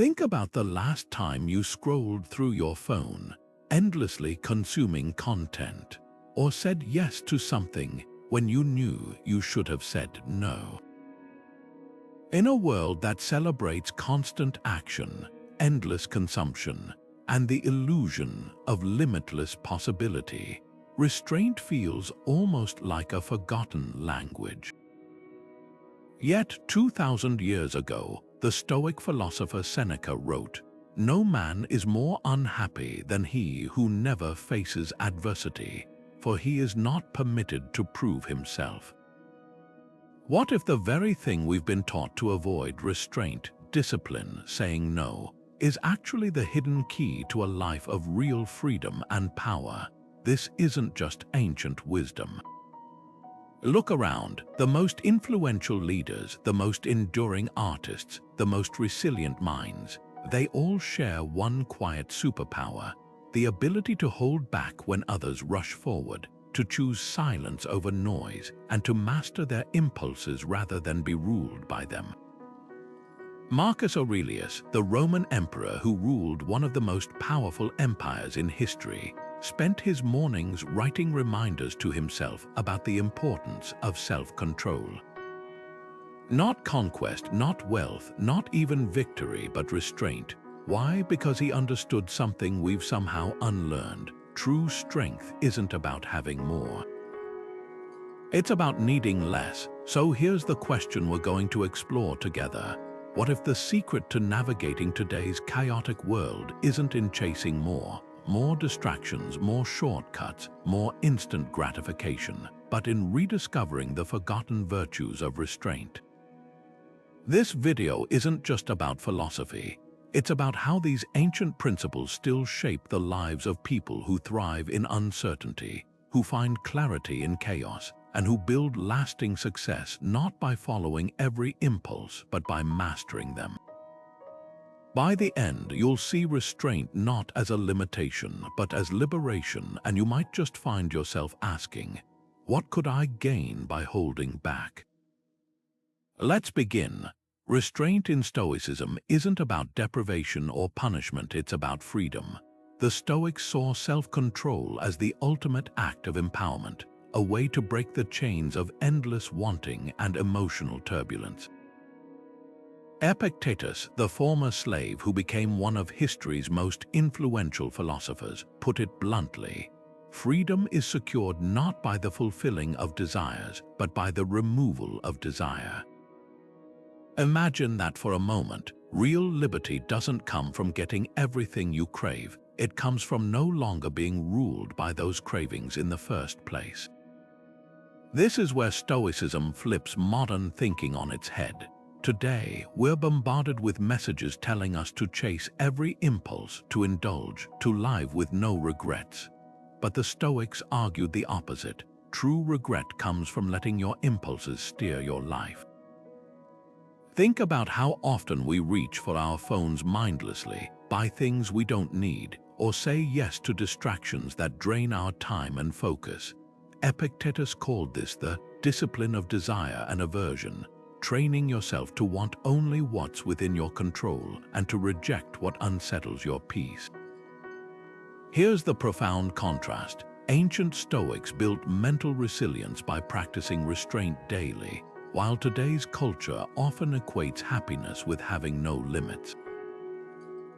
Think about the last time you scrolled through your phone, endlessly consuming content, or said yes to something when you knew you should have said no. In a world that celebrates constant action, endless consumption, and the illusion of limitless possibility, restraint feels almost like a forgotten language. Yet 2,000 years ago, the Stoic philosopher Seneca wrote, "No man is more unhappy than he who never faces adversity, for he is not permitted to prove himself." What if the very thing we've been taught to avoid, restraint, discipline, saying no, is actually the hidden key to a life of real freedom and power? This isn't just ancient wisdom. Look around. The most influential leaders, the most enduring artists, the most resilient minds, they all share one quiet superpower: the ability to hold back when others rush forward, to choose silence over noise, and to master their impulses rather than be ruled by them. Marcus Aurelius, the Roman emperor who ruled one of the most powerful empires in history, spent his mornings writing reminders to himself about the importance of self-control. Not conquest, not wealth, not even victory, but restraint. Why? Because he understood something we've somehow unlearned. True strength isn't about having more. It's about needing less. So here's the question we're going to explore together. What if the secret to navigating today's chaotic world isn't in chasing more distractions, more shortcuts, more instant gratification, but in rediscovering the forgotten virtues of restraint? This video isn't just about philosophy. It's about how these ancient principles still shape the lives of people who thrive in uncertainty, who find clarity in chaos, and who build lasting success not by following every impulse, but by mastering them. By the end, you'll see restraint not as a limitation, but as liberation, and you might just find yourself asking, what could I gain by holding back? Let's begin. Restraint in Stoicism isn't about deprivation or punishment, it's about freedom. The Stoics saw self-control as the ultimate act of empowerment, a way to break the chains of endless wanting and emotional turbulence. Epictetus, the former slave who became one of history's most influential philosophers, put it bluntly: freedom is secured not by the fulfilling of desires, but by the removal of desire. Imagine that for a moment. Real liberty doesn't come from getting everything you crave. It comes from no longer being ruled by those cravings in the first place. This is where Stoicism flips modern thinking on its head. Today, we're bombarded with messages telling us to chase every impulse, to indulge, to live with no regrets. But the Stoics argued the opposite. True regret comes from letting your impulses steer your life. Think about how often we reach for our phones mindlessly, buy things we don't need, or say yes to distractions that drain our time and focus. Epictetus called this the discipline of desire and aversion, training yourself to want only what's within your control and to reject what unsettles your peace. Here's the profound contrast. Ancient Stoics built mental resilience by practicing restraint daily, while today's culture often equates happiness with having no limits.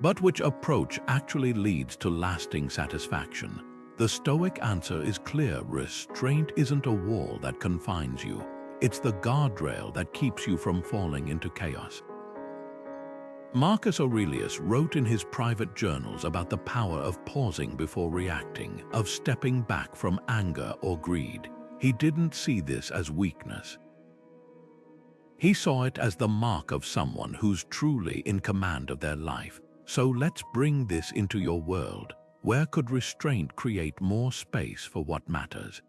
But which approach actually leads to lasting satisfaction? The Stoic answer is clear. Restraint isn't a wall that confines you. It's the guardrail that keeps you from falling into chaos. Marcus Aurelius wrote in his private journals about the power of pausing before reacting, of stepping back from anger or greed. He didn't see this as weakness. He saw it as the mark of someone who's truly in command of their life. So let's bring this into your world. Where could restraint create more space for what matters?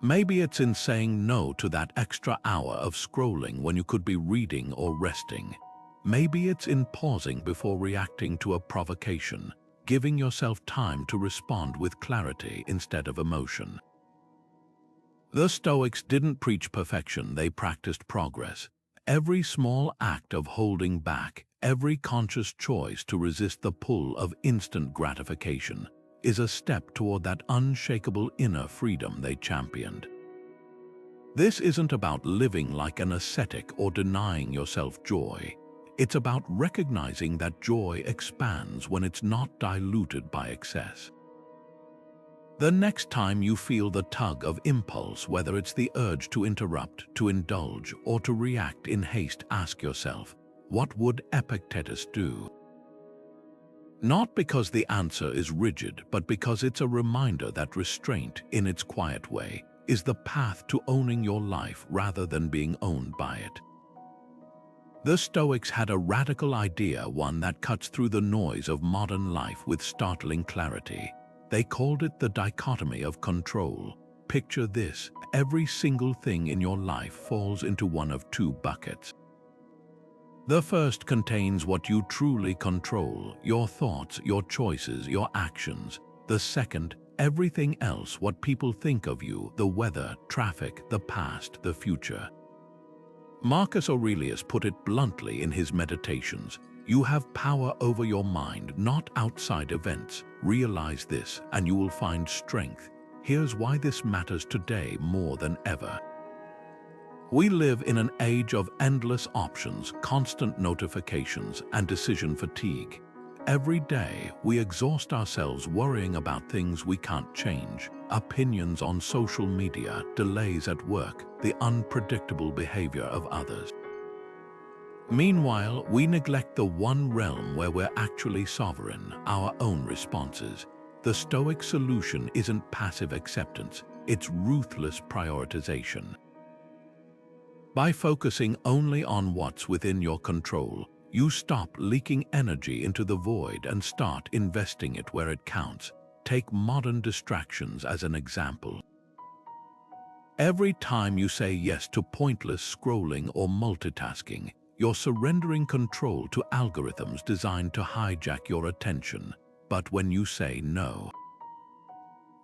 Maybe it's in saying no to that extra hour of scrolling when you could be reading or resting. Maybe it's in pausing before reacting to a provocation, giving yourself time to respond with clarity instead of emotion. The Stoics didn't preach perfection, they practiced progress. Every small act of holding back, every conscious choice to resist the pull of instant gratification is a step toward that unshakable inner freedom they championed. This isn't about living like an ascetic or denying yourself joy. It's about recognizing that joy expands when it's not diluted by excess. The next time you feel the tug of impulse, whether it's the urge to interrupt, to indulge, or to react in haste, ask yourself, what would Epictetus do? Not because the answer is rigid, but because it's a reminder that restraint, in its quiet way, is the path to owning your life rather than being owned by it. The Stoics had a radical idea, one that cuts through the noise of modern life with startling clarity. They called it the Dichotomy of Control. Picture this: every single thing in your life falls into one of two buckets. The first contains what you truly control, your thoughts, your choices, your actions. The second, everything else, what people think of you, the weather, traffic, the past, the future. Marcus Aurelius put it bluntly in his Meditations: you have power over your mind, not outside events. Realize this, and you will find strength. Here's why this matters today more than ever. We live in an age of endless options, constant notifications, and decision fatigue. Every day, we exhaust ourselves worrying about things we can't change: opinions on social media, delays at work, the unpredictable behavior of others. Meanwhile, we neglect the one realm where we're actually sovereign, our own responses. The Stoic solution isn't passive acceptance, it's ruthless prioritization. By focusing only on what's within your control, you stop leaking energy into the void and start investing it where it counts. Take modern distractions as an example. Every time you say yes to pointless scrolling or multitasking, you're surrendering control to algorithms designed to hijack your attention. But when you say no,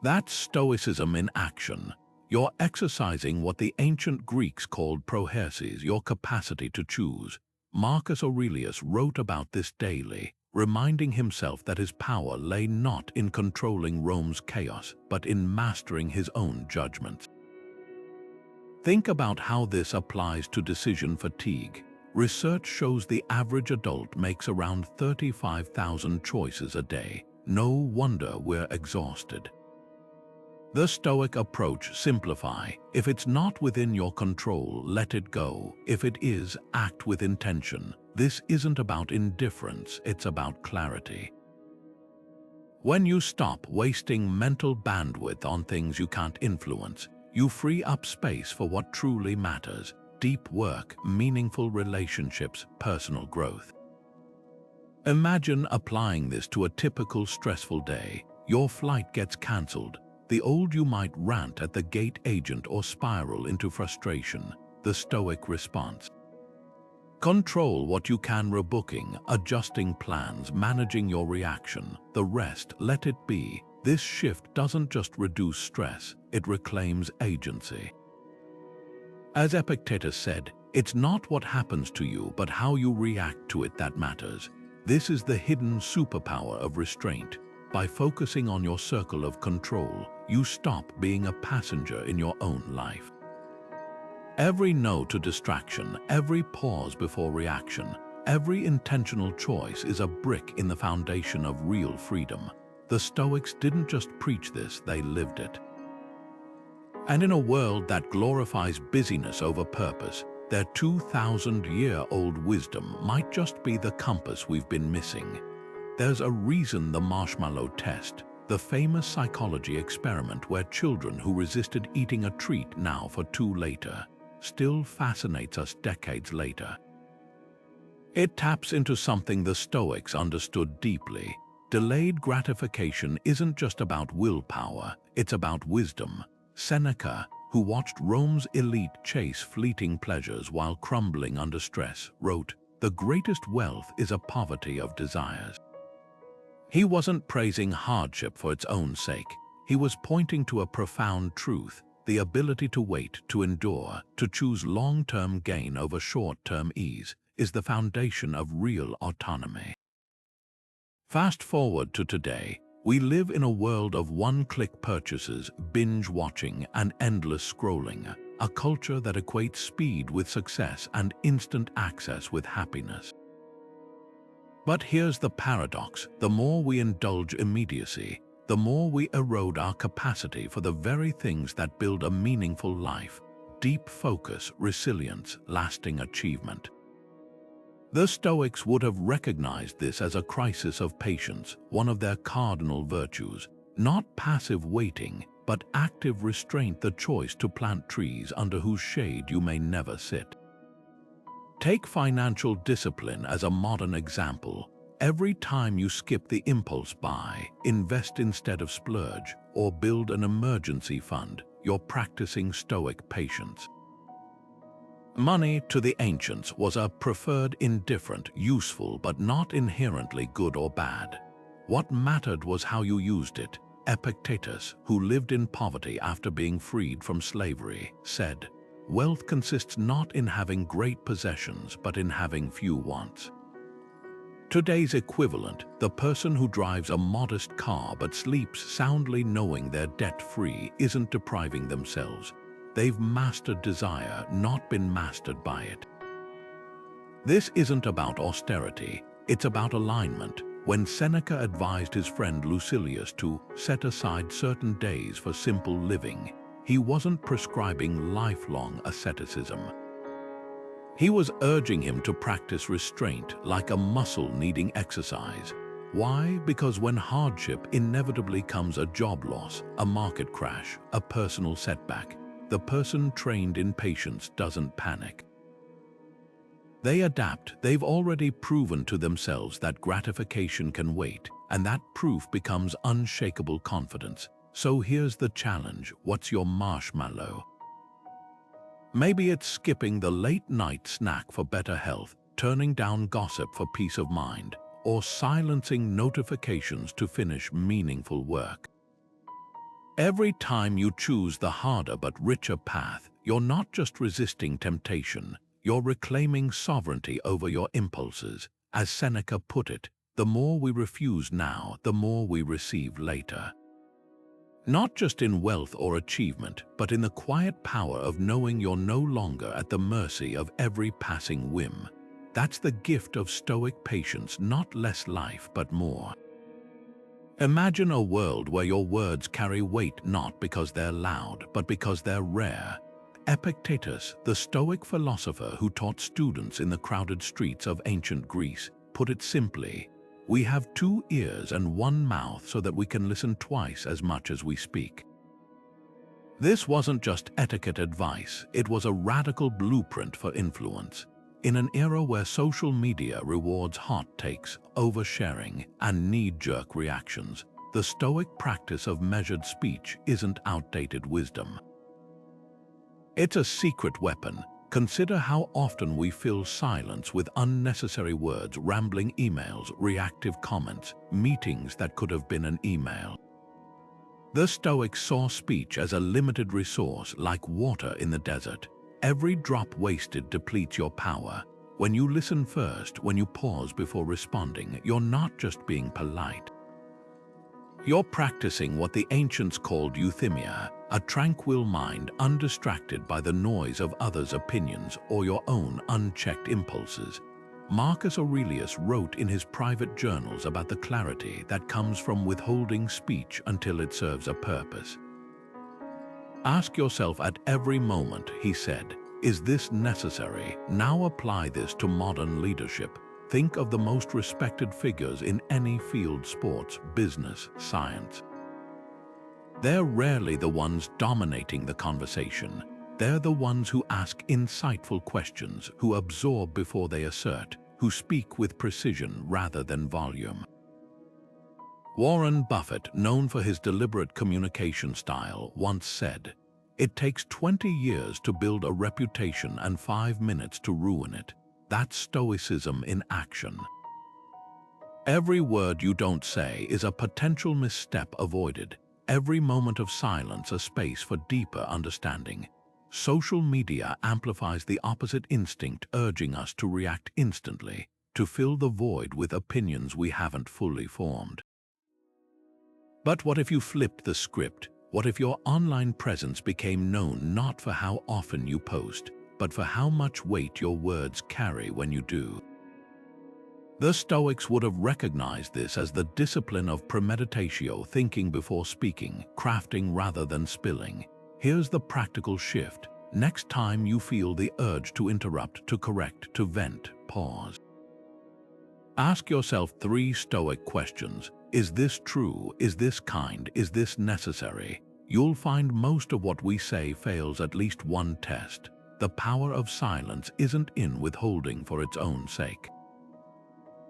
that's Stoicism in action. You're exercising what the ancient Greeks called proherses, your capacity to choose. Marcus Aurelius wrote about this daily, reminding himself that his power lay not in controlling Rome's chaos, but in mastering his own judgments. Think about how this applies to decision fatigue. Research shows the average adult makes around 35,000 choices a day. No wonder we're exhausted. The Stoic approach: simplify. If it's not within your control, let it go. If it is, act with intention. This isn't about indifference, it's about clarity. When you stop wasting mental bandwidth on things you can't influence, you free up space for what truly matters: deep work, meaningful relationships, personal growth. Imagine applying this to a typical stressful day. Your flight gets cancelled. The old you might rant at the gate agent or spiral into frustration. The Stoic response: control what you can, rebooking, adjusting plans, managing your reaction. The rest, let it be. This shift doesn't just reduce stress, it reclaims agency. As Epictetus said, it's not what happens to you, but how you react to it that matters. This is the hidden superpower of restraint. By focusing on your circle of control, you stop being a passenger in your own life. Every no to distraction, every pause before reaction, every intentional choice is a brick in the foundation of real freedom. The Stoics didn't just preach this, they lived it. And in a world that glorifies busyness over purpose, their 2,000-year-old wisdom might just be the compass we've been missing. There's a reason the Marshmallow test, the famous psychology experiment where children who resisted eating a treat now for too later, still fascinates us decades later. It taps into something the Stoics understood deeply. Delayed gratification isn't just about willpower, it's about wisdom. Seneca, who watched Rome's elite chase fleeting pleasures while crumbling under stress, wrote, "The greatest wealth is a poverty of desires." He wasn't praising hardship for its own sake. He was pointing to a profound truth: the ability to wait, to endure, to choose long-term gain over short-term ease is the foundation of real autonomy. Fast forward to today, we live in a world of one-click purchases, binge-watching, and endless scrolling, a culture that equates speed with success and instant access with happiness. But here's the paradox: the more we indulge immediacy, the more we erode our capacity for the very things that build a meaningful life: deep focus, resilience, lasting achievement. The Stoics would have recognized this as a crisis of patience, one of their cardinal virtues, not passive waiting, but active restraint, the choice to plant trees under whose shade you may never sit. Take financial discipline as a modern example. Every time you skip the impulse buy, invest instead of splurge, or build an emergency fund, you're practicing Stoic patience. Money to the ancients was a preferred indifferent, useful but not inherently good or bad. What mattered was how you used it. Epictetus, who lived in poverty after being freed from slavery, said, "Wealth consists not in having great possessions but in having few wants." Today's equivalent, the person who drives a modest car but sleeps soundly knowing they're debt-free, isn't depriving themselves. They've mastered desire, not been mastered by it. This isn't about austerity, it's about alignment. When Seneca advised his friend Lucilius to set aside certain days for simple living, he wasn't prescribing lifelong asceticism. He was urging him to practice restraint like a muscle needing exercise. Why? Because when hardship inevitably comes, a job loss, a market crash, a personal setback, the person trained in patience doesn't panic. They adapt. They've already proven to themselves that gratification can wait, and that proof becomes unshakable confidence. So here's the challenge: what's your marshmallow? Maybe it's skipping the late-night snack for better health, turning down gossip for peace of mind, or silencing notifications to finish meaningful work. Every time you choose the harder but richer path, you're not just resisting temptation, you're reclaiming sovereignty over your impulses. As Seneca put it, the more we refuse now, the more we receive later. Not just in wealth or achievement, but in the quiet power of knowing you're no longer at the mercy of every passing whim. That's the gift of Stoic patience, not less life but more. Imagine a world where your words carry weight not because they're loud, but because they're rare. Epictetus, the Stoic philosopher who taught students in the crowded streets of ancient Greece, put it simply: we have 2 ears and 1 mouth so that we can listen twice as much as we speak. This wasn't just etiquette advice, it was a radical blueprint for influence. In an era where social media rewards hot takes, oversharing, and knee-jerk reactions, the Stoic practice of measured speech isn't outdated wisdom. It's a secret weapon. Consider how often we fill silence with unnecessary words, rambling emails, reactive comments, meetings that could have been an email. The Stoics saw speech as a limited resource, like water in the desert. Every drop wasted depletes your power. When you listen first, when you pause before responding, you're not just being polite. You're practicing what the ancients called euthymia, a tranquil mind undistracted by the noise of others' opinions or your own unchecked impulses. Marcus Aurelius wrote in his private journals about the clarity that comes from withholding speech until it serves a purpose. Ask yourself at every moment, he said, is this necessary? Now apply this to modern leadership. Think of the most respected figures in any field: sports, business, science. They're rarely the ones dominating the conversation. They're the ones who ask insightful questions, who absorb before they assert, who speak with precision rather than volume. Warren Buffett, known for his deliberate communication style, once said, "It takes 20 years to build a reputation and 5 minutes to ruin it." That's Stoicism in action. Every word you don't say is a potential misstep avoided. Every moment of silence a space for deeper understanding. Social media amplifies the opposite instinct, urging us to react instantly, to fill the void with opinions we haven't fully formed. But what if you flipped the script? What if your online presence became known not for how often you post, but for how much weight your words carry when you do? The Stoics would have recognized this as the discipline of premeditatio, thinking before speaking, crafting rather than spilling. Here's the practical shift. Next time you feel the urge to interrupt, to correct, to vent, pause. Ask yourself 3 Stoic questions. Is this true? Is this kind? Is this necessary? You'll find most of what we say fails at least one test. The power of silence isn't in withholding for its own sake.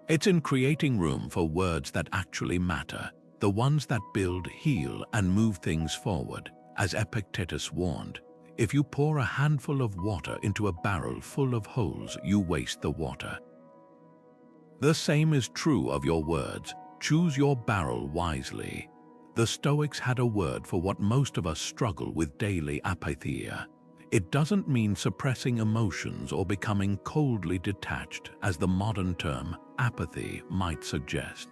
It's in creating room for words that actually matter, the ones that build, heal, and move things forward. As Epictetus warned, if you pour a handful of water into a barrel full of holes, you waste the water. The same is true of your words. Choose your barrel wisely. The Stoics had a word for what most of us struggle with daily: apatheia. It doesn't mean suppressing emotions or becoming coldly detached, as the modern term apathy might suggest.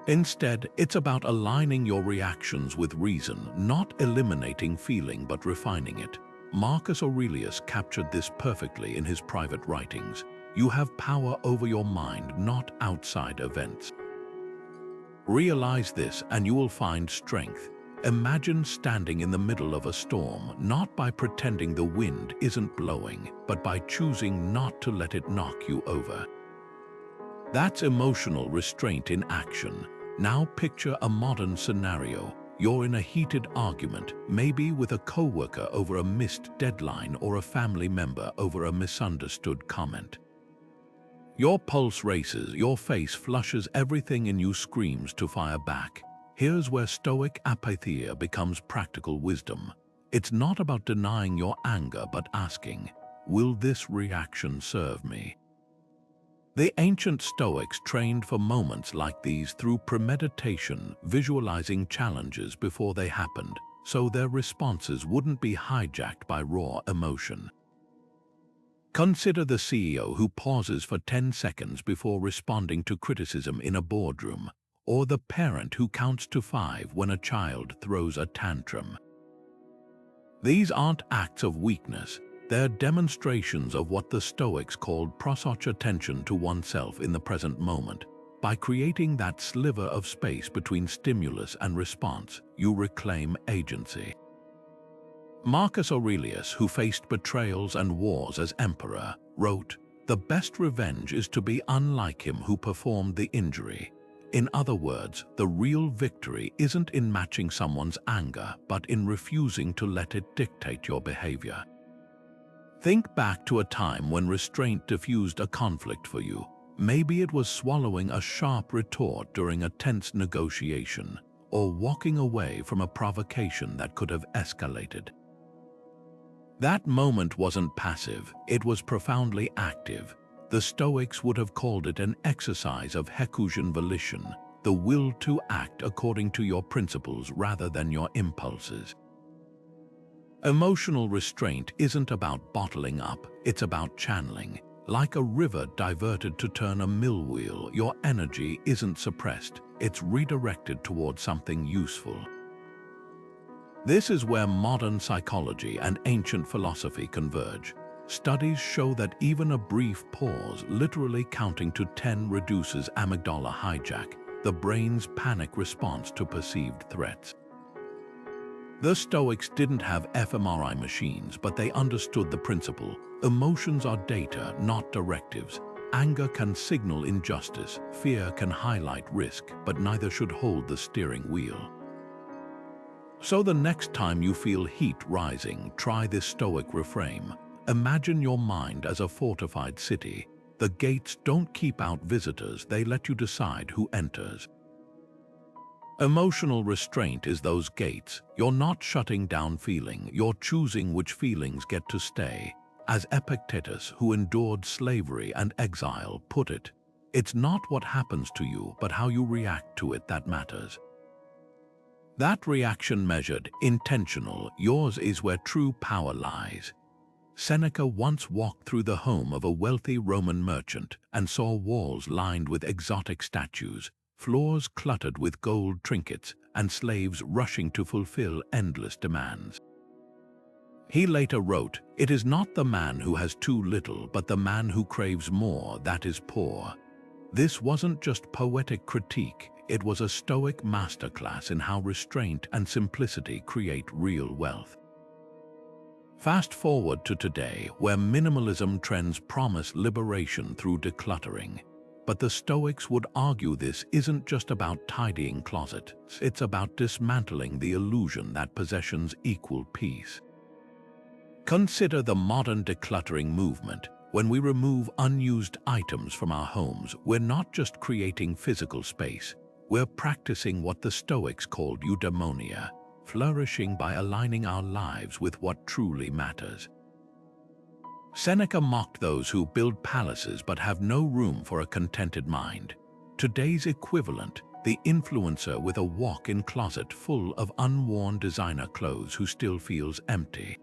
Instead, it's about aligning your reactions with reason, not eliminating feeling but refining it. Marcus Aurelius captured this perfectly in his private writings. You have power over your mind, not outside events. Realize this and you will find strength. Imagine standing in the middle of a storm, not by pretending the wind isn't blowing, but by choosing not to let it knock you over. That's emotional restraint in action. Now picture a modern scenario. You're in a heated argument, maybe with a coworker over a missed deadline or a family member over a misunderstood comment. Your pulse races, your face flushes, everything in you screams to fire back. Here's where Stoic apatheia becomes practical wisdom. It's not about denying your anger, but asking, will this reaction serve me? The ancient Stoics trained for moments like these through premeditation, visualizing challenges before they happened, so their responses wouldn't be hijacked by raw emotion. Consider the CEO who pauses for 10 seconds before responding to criticism in a boardroom, or the parent who counts to 5 when a child throws a tantrum. These aren't acts of weakness, they're demonstrations of what the Stoics called prosouch, attention to oneself in the present moment. By creating that sliver of space between stimulus and response, you reclaim agency. Marcus Aurelius, who faced betrayals and wars as emperor, wrote, "The best revenge is to be unlike him who performed the injury." In other words, the real victory isn't in matching someone's anger, but in refusing to let it dictate your behavior. Think back to a time when restraint diffused a conflict for you. Maybe it was swallowing a sharp retort during a tense negotiation, or walking away from a provocation that could have escalated. That moment wasn't passive, it was profoundly active. The Stoics would have called it an exercise of Hekusian volition, the will to act according to your principles rather than your impulses. Emotional restraint isn't about bottling up, it's about channeling. Like a river diverted to turn a mill wheel, your energy isn't suppressed, it's redirected toward something useful. This is where modern psychology and ancient philosophy converge. Studies show that even a brief pause, literally counting to 10, reduces amygdala hijack, the brain's panic response to perceived threats. The Stoics didn't have fMRI machines, but they understood the principle. Emotions are data, not directives. Anger can signal injustice, fear can highlight risk, but neither should hold the steering wheel. So the next time you feel heat rising, try this Stoic reframe. Imagine your mind as a fortified city. The gates don't keep out visitors, they let you decide who enters. Emotional restraint is those gates. You're not shutting down feeling, you're choosing which feelings get to stay. As Epictetus, who endured slavery and exile, put it, it's not what happens to you, but how you react to it that matters. That reaction measured, intentional, yours is where true power lies. Seneca once walked through the home of a wealthy Roman merchant and saw walls lined with exotic statues, floors cluttered with gold trinkets, and slaves rushing to fulfill endless demands. He later wrote, "It is not the man who has too little, but the man who craves more that is poor." This wasn't just poetic critique, it was a Stoic masterclass in how restraint and simplicity create real wealth. Fast forward to today, where minimalism trends promise liberation through decluttering. But the Stoics would argue this isn't just about tidying closets, it's about dismantling the illusion that possessions equal peace. Consider the modern decluttering movement. When we remove unused items from our homes, we're not just creating physical space, we're practicing what the Stoics called eudaimonia, flourishing by aligning our lives with what truly matters. Seneca mocked those who build palaces but have no room for a contented mind. Today's equivalent, the influencer with a walk-in closet full of unworn designer clothes who still feels empty.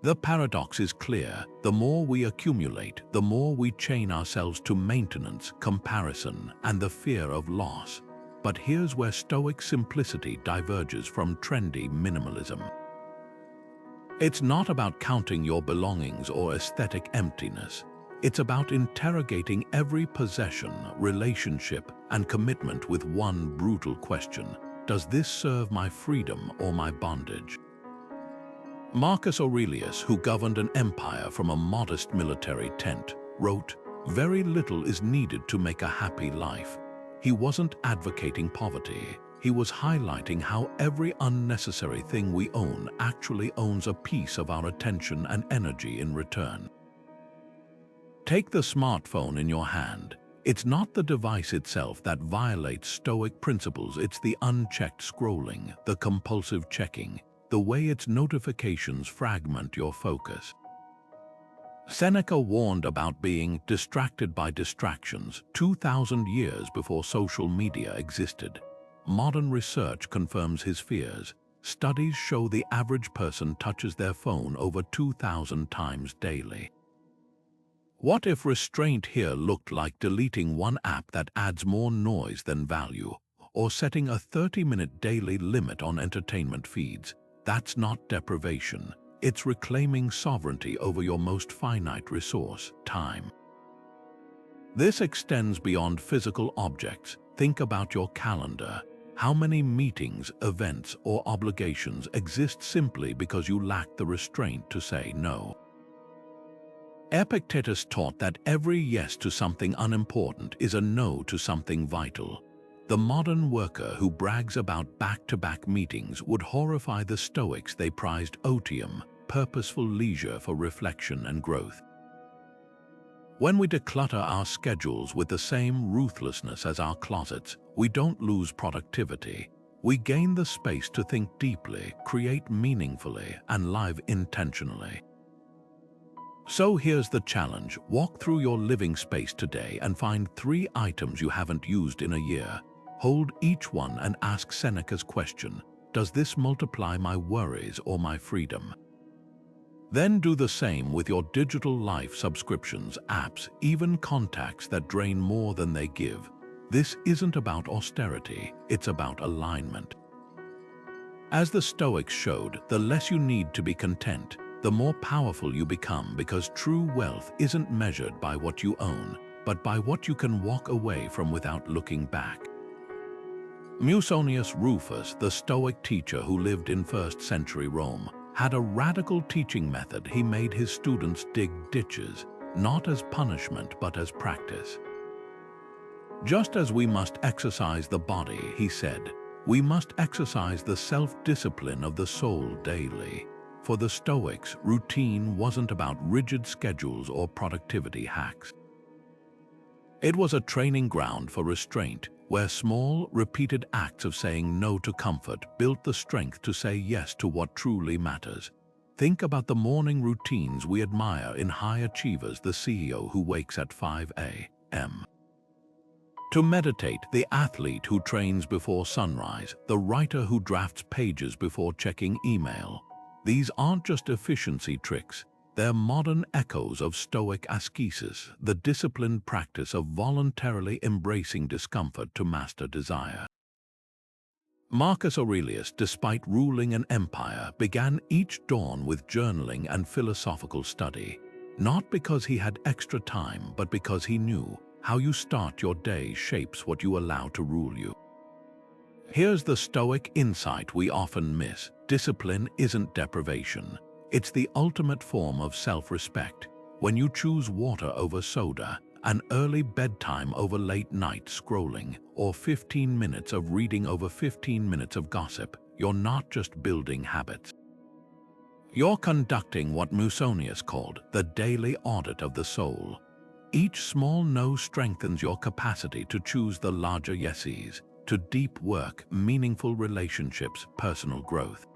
The paradox is clear. The more we accumulate, the more we chain ourselves to maintenance, comparison, and the fear of loss. But here's where Stoic simplicity diverges from trendy minimalism. It's not about counting your belongings or aesthetic emptiness. It's about interrogating every possession, relationship, and commitment with one brutal question: does this serve my freedom or my bondage? Marcus Aurelius, who governed an empire from a modest military tent, wrote, "Very little is needed to make a happy life." He wasn't advocating poverty. He was highlighting how every unnecessary thing we own actually owns a piece of our attention and energy in return. Take the smartphone in your hand. It's not the device itself that violates Stoic principles, it's the unchecked scrolling, the compulsive checking, the way its notifications fragment your focus. Seneca warned about being distracted by distractions 2,000 years before social media existed. Modern research confirms his fears. Studies show the average person touches their phone over 2,000 times daily. What if restraint here looked like deleting one app that adds more noise than value, or setting a 30-minute daily limit on entertainment feeds? That's not deprivation. It's reclaiming sovereignty over your most finite resource, time. This extends beyond physical objects. Think about your calendar. How many meetings, events, or obligations exist simply because you lack the restraint to say no? Epictetus taught that every yes to something unimportant is a no to something vital. The modern worker who brags about back-to-back meetings would horrify the Stoics. They prized otium, purposeful leisure for reflection and growth. When we declutter our schedules with the same ruthlessness as our closets, we don't lose productivity. We gain the space to think deeply, create meaningfully, and live intentionally. So here's the challenge. Walk through your living space today and find 3 items you haven't used in a year. Hold each one and ask Seneca's question: does this multiply my worries or my freedom? Then do the same with your digital life subscriptions, apps, even contacts that drain more than they give. This isn't about austerity, it's about alignment. As the Stoics showed, the less you need to be content, the more powerful you become, because true wealth isn't measured by what you own, but by what you can walk away from without looking back. Musonius Rufus, the Stoic teacher who lived in 1st century Rome, had a radical teaching method. He made his students dig ditches, not as punishment but as practice. Just as we must exercise the body, he said, we must exercise the self-discipline of the soul daily. For the Stoics, routine wasn't about rigid schedules or productivity hacks. It was a training ground for restraint, where small, repeated acts of saying no to comfort built the strength to say yes to what truly matters. Think about the morning routines we admire in high achievers, the CEO who wakes at 5 a.m. To meditate, the athlete who trains before sunrise, the writer who drafts pages before checking email. These aren't just efficiency tricks, they're modern echoes of Stoic ascesis, the disciplined practice of voluntarily embracing discomfort to master desire. Marcus Aurelius, despite ruling an empire, began each dawn with journaling and philosophical study, not because he had extra time, but because he knew how you start your day shapes what you allow to rule you. Here's the Stoic insight we often miss. Discipline isn't deprivation. It's the ultimate form of self-respect. When you choose water over soda, an early bedtime over late night scrolling, or 15 minutes of reading over 15 minutes of gossip, you're not just building habits. You're conducting what Musonius called the daily audit of the soul. Each small no strengthens your capacity to choose the larger yeses, to deep work, meaningful relationships, personal growth.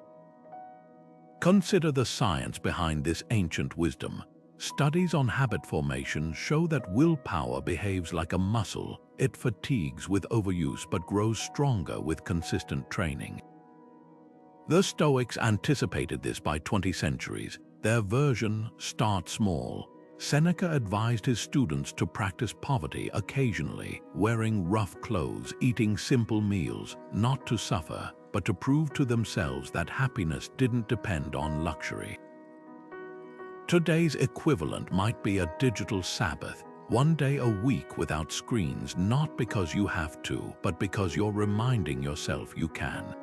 Consider the science behind this ancient wisdom. Studies on habit formation show that willpower behaves like a muscle. It fatigues with overuse but grows stronger with consistent training. The Stoics anticipated this by 20 centuries. Their version, start small. Seneca advised his students to practice poverty occasionally, wearing rough clothes, eating simple meals, not to suffer, but to prove to themselves that happiness didn't depend on luxury. Today's equivalent might be a digital Sabbath, one day a week without screens, not because you have to, but because you're reminding yourself you can.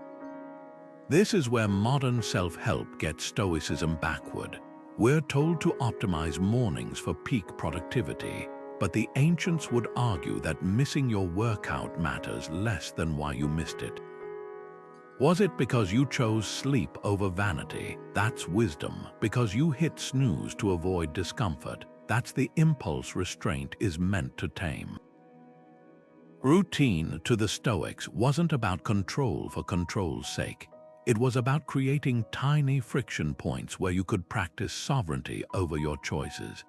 This is where modern self-help gets Stoicism backward. We're told to optimize mornings for peak productivity, but the ancients would argue that missing your workout matters less than why you missed it. Was it because you chose sleep over vanity? That's wisdom. Because you hit snooze to avoid discomfort? That's the impulse restraint is meant to tame. Routine, to the Stoics, wasn't about control for control's sake. It was about creating tiny friction points where you could practice sovereignty over your choices.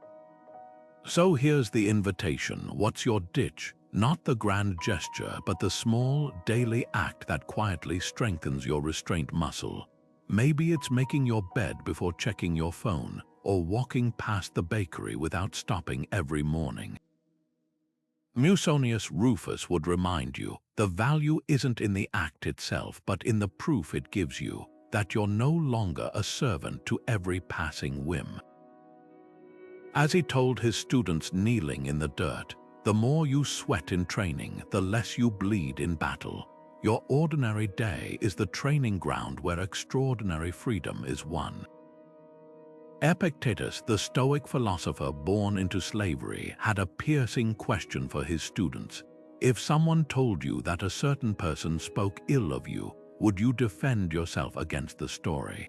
So here's the invitation. What's your ditch? Not the grand gesture, but the small, daily act that quietly strengthens your restraint muscle. Maybe it's making your bed before checking your phone, or walking past the bakery without stopping every morning. Musonius Rufus would remind you, the value isn't in the act itself, but in the proof it gives you, that you're no longer a servant to every passing whim. As he told his students kneeling in the dirt, the more you sweat in training, the less you bleed in battle. Your ordinary day is the training ground where extraordinary freedom is won. Epictetus, the Stoic philosopher born into slavery, had a piercing question for his students. If someone told you that a certain person spoke ill of you, would you defend yourself against the story?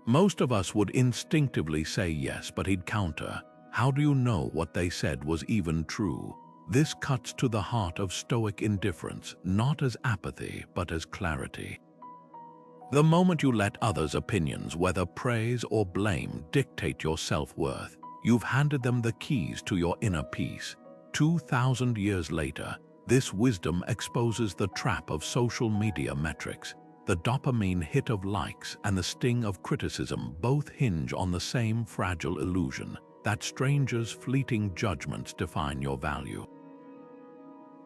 Most of us would instinctively say yes, but he'd counter, how do you know what they said was even true? This cuts to the heart of Stoic indifference, not as apathy, but as clarity. The moment you let others' opinions, whether praise or blame, dictate your self-worth, you've handed them the keys to your inner peace. 2,000 years later, this wisdom exposes the trap of social media metrics. The dopamine hit of likes and the sting of criticism both hinge on the same fragile illusion, that strangers' fleeting judgments define your value.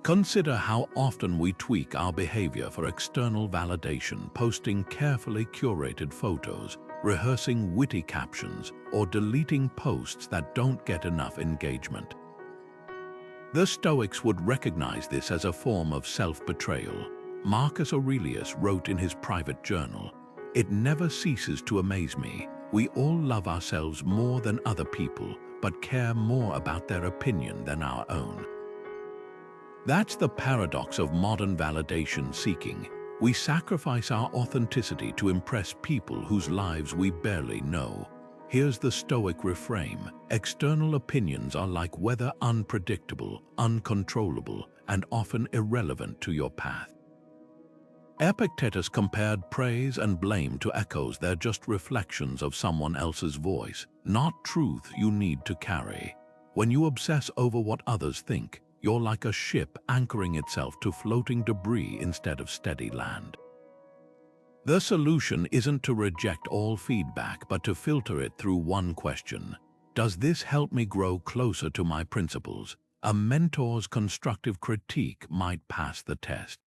Consider how often we tweak our behavior for external validation, posting carefully curated photos, rehearsing witty captions, or deleting posts that don't get enough engagement. The Stoics would recognize this as a form of self-betrayal. Marcus Aurelius wrote in his private journal, "It never ceases to amaze me. We all love ourselves more than other people, but care more about their opinion than our own." That's the paradox of modern validation seeking. We sacrifice our authenticity to impress people whose lives we barely know. Here's the Stoic refrain: external opinions are like weather, unpredictable, uncontrollable, and often irrelevant to your path. Epictetus compared praise and blame to echoes. They're just reflections of someone else's voice, not truth you need to carry. When you obsess over what others think, you're like a ship anchoring itself to floating debris instead of steady land. The solution isn't to reject all feedback, but to filter it through one question. Does this help me grow closer to my principles? A mentor's constructive critique might pass the test.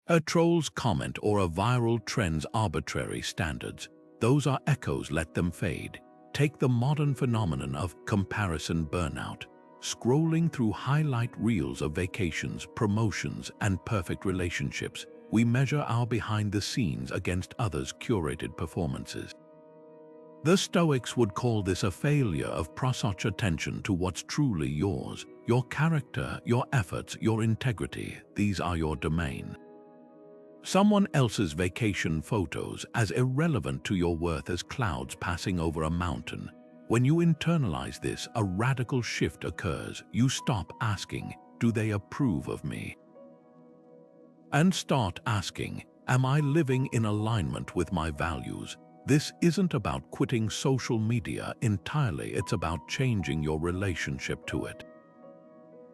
A troll's comment or a viral trend's arbitrary standards, those are echoes, let them fade. Take the modern phenomenon of comparison burnout. Scrolling through highlight reels of vacations, promotions, and perfect relationships, we measure our behind the scenes against others' curated performances. The Stoics would call this a failure of prosouch attention to what's truly yours. Your character, your efforts, your integrity, these are your domain. Someone else's vacation photos as irrelevant to your worth as clouds passing over a mountain. When you internalize this, a radical shift occurs. You stop asking, do they approve of me? And start asking, am I living in alignment with my values? This isn't about quitting social media entirely, it's about changing your relationship to it.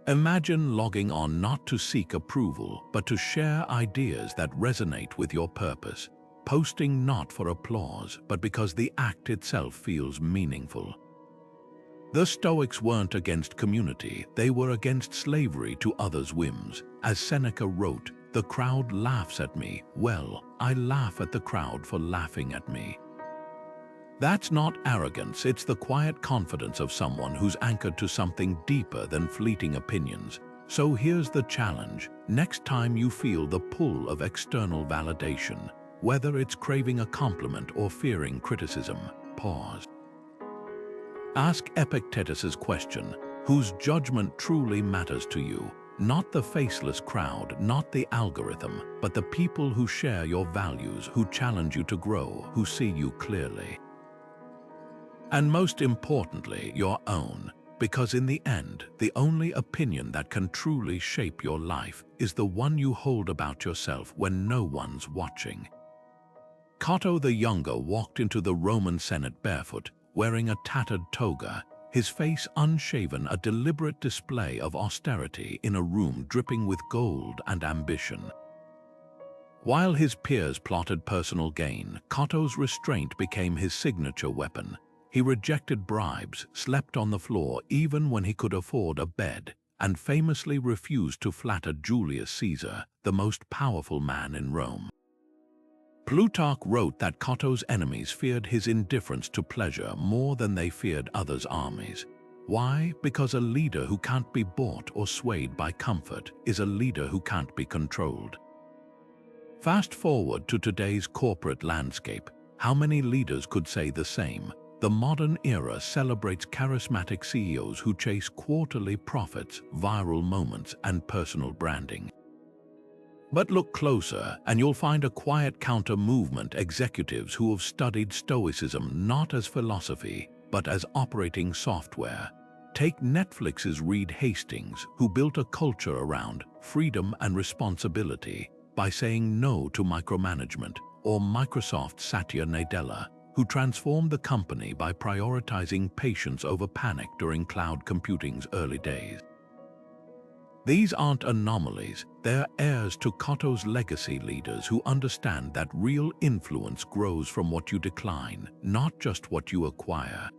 Imagine logging on not to seek approval, but to share ideas that resonate with your purpose. Posting not for applause, but because the act itself feels meaningful. The Stoics weren't against community, they were against slavery to others' whims. As Seneca wrote, "The crowd laughs at me. Well, I laugh at the crowd for laughing at me." That's not arrogance, it's the quiet confidence of someone who's anchored to something deeper than fleeting opinions. So here's the challenge. Next time you feel the pull of external validation, whether it's craving a compliment or fearing criticism, pause. Ask Epictetus's question, whose judgment truly matters to you? Not the faceless crowd, not the algorithm, but the people who share your values, who challenge you to grow, who see you clearly. And most importantly, your own, because in the end, the only opinion that can truly shape your life is the one you hold about yourself when no one's watching. Cato the Younger walked into the Roman Senate barefoot, wearing a tattered toga, his face unshaven, a deliberate display of austerity in a room dripping with gold and ambition. While his peers plotted personal gain, Cato's restraint became his signature weapon. He rejected bribes, slept on the floor even when he could afford a bed, and famously refused to flatter Julius Caesar, the most powerful man in Rome. Plutarch wrote that Cato's enemies feared his indifference to pleasure more than they feared others' armies. Why? Because a leader who can't be bought or swayed by comfort is a leader who can't be controlled. Fast forward to today's corporate landscape. How many leaders could say the same? The modern era celebrates charismatic CEOs who chase quarterly profits, viral moments, and personal branding. But look closer, and you'll find a quiet counter-movement: executives who have studied Stoicism not as philosophy, but as operating software. Take Netflix's Reed Hastings, who built a culture around freedom and responsibility by saying no to micromanagement, or Microsoft's Satya Nadella, who transformed the company by prioritizing patience over panic during cloud computing's early days. These aren't anomalies, they're heirs to Cato's legacy, leaders who understand that real influence grows from what you decline, not just what you acquire.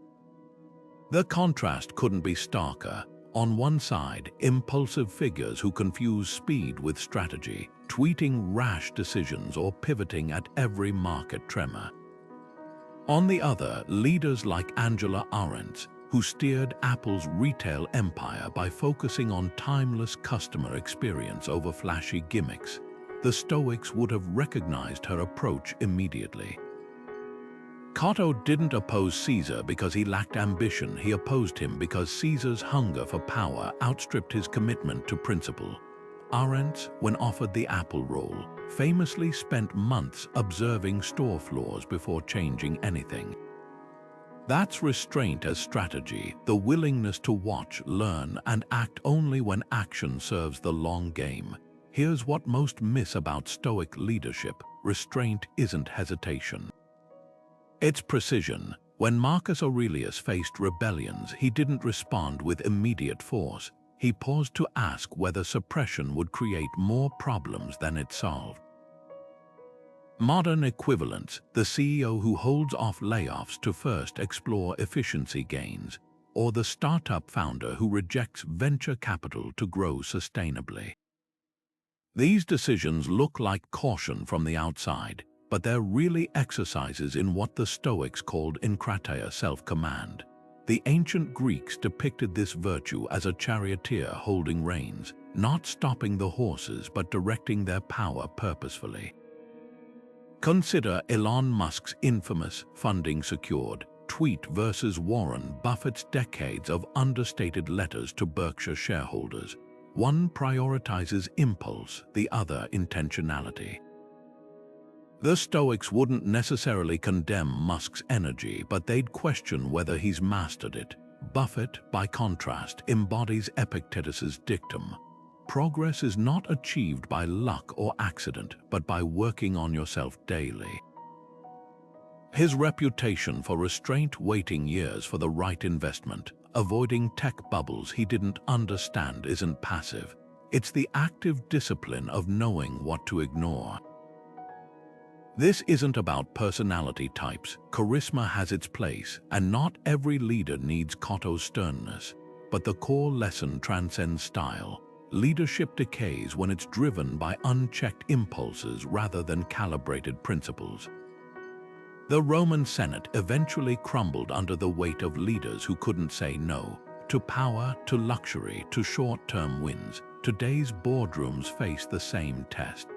The contrast couldn't be starker. On one side, impulsive figures who confuse speed with strategy, tweeting rash decisions or pivoting at every market tremor. On the other, leaders like Angela Arendt, who steered Apple's retail empire by focusing on timeless customer experience over flashy gimmicks. The Stoics would have recognized her approach immediately. Cato didn't oppose Caesar because he lacked ambition. He opposed him because Caesar's hunger for power outstripped his commitment to principle. Arendt, when offered the Apple role, famously spent months observing store floors before changing anything. That's restraint as strategy, the willingness to watch, learn, and act only when action serves the long game. Here's what most miss about Stoic leadership: restraint isn't hesitation. It's precision. When Marcus Aurelius faced rebellions, he didn't respond with immediate force. he paused to ask whether suppression would create more problems than it solved. Modern equivalents, the CEO who holds off layoffs to first explore efficiency gains, or the startup founder who rejects venture capital to grow sustainably. These decisions look like caution from the outside, but they're really exercises in what the Stoics called enkrateia, self-command. The ancient Greeks depicted this virtue as a charioteer holding reins, not stopping the horses but directing their power purposefully. Consider Elon Musk's infamous funding secured tweet versus Warren Buffett's decades of understated letters to Berkshire shareholders. One prioritizes impulse, the other intentionality. The Stoics wouldn't necessarily condemn Musk's energy, but they'd question whether he's mastered it. Buffett, by contrast, embodies Epictetus's dictum. Progress is not achieved by luck or accident, but by working on yourself daily. His reputation for restraint, waiting years for the right investment, avoiding tech bubbles he didn't understand, isn't passive. It's the active discipline of knowing what to ignore. This isn't about personality types. Charisma has its place, and not every leader needs Cotto's sternness. But the core lesson transcends style. Leadership decays when it's driven by unchecked impulses rather than calibrated principles. The Roman Senate eventually crumbled under the weight of leaders who couldn't say no. To power, to luxury, to short-term wins. Today's boardrooms face the same test.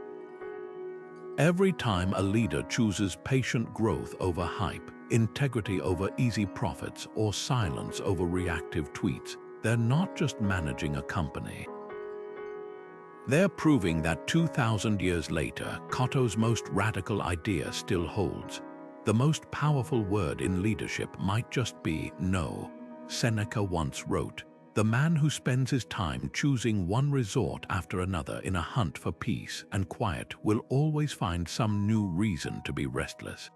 Every time a leader chooses patient growth over hype, integrity over easy profits, or silence over reactive tweets, they're not just managing a company. They're proving that 2,000 years later, Cotto's most radical idea still holds. The most powerful word in leadership might just be no. Seneca once wrote, "The man who spends his time choosing one resort after another in a hunt for peace and quiet will always find some new reason to be restless."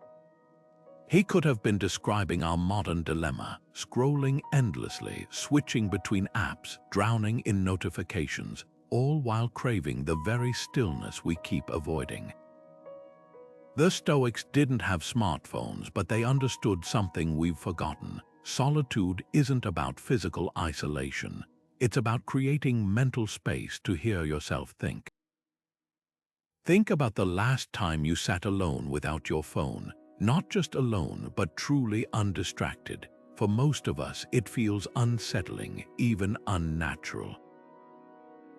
He could have been describing our modern dilemma, scrolling endlessly, switching between apps, drowning in notifications, all while craving the very stillness we keep avoiding. The Stoics didn't have smartphones, but they understood something we've forgotten. Solitude isn't about physical isolation. It's about creating mental space to hear yourself think. Think about the last time you sat alone without your phone. Not just alone, but truly undistracted. For most of us, it feels unsettling, even unnatural.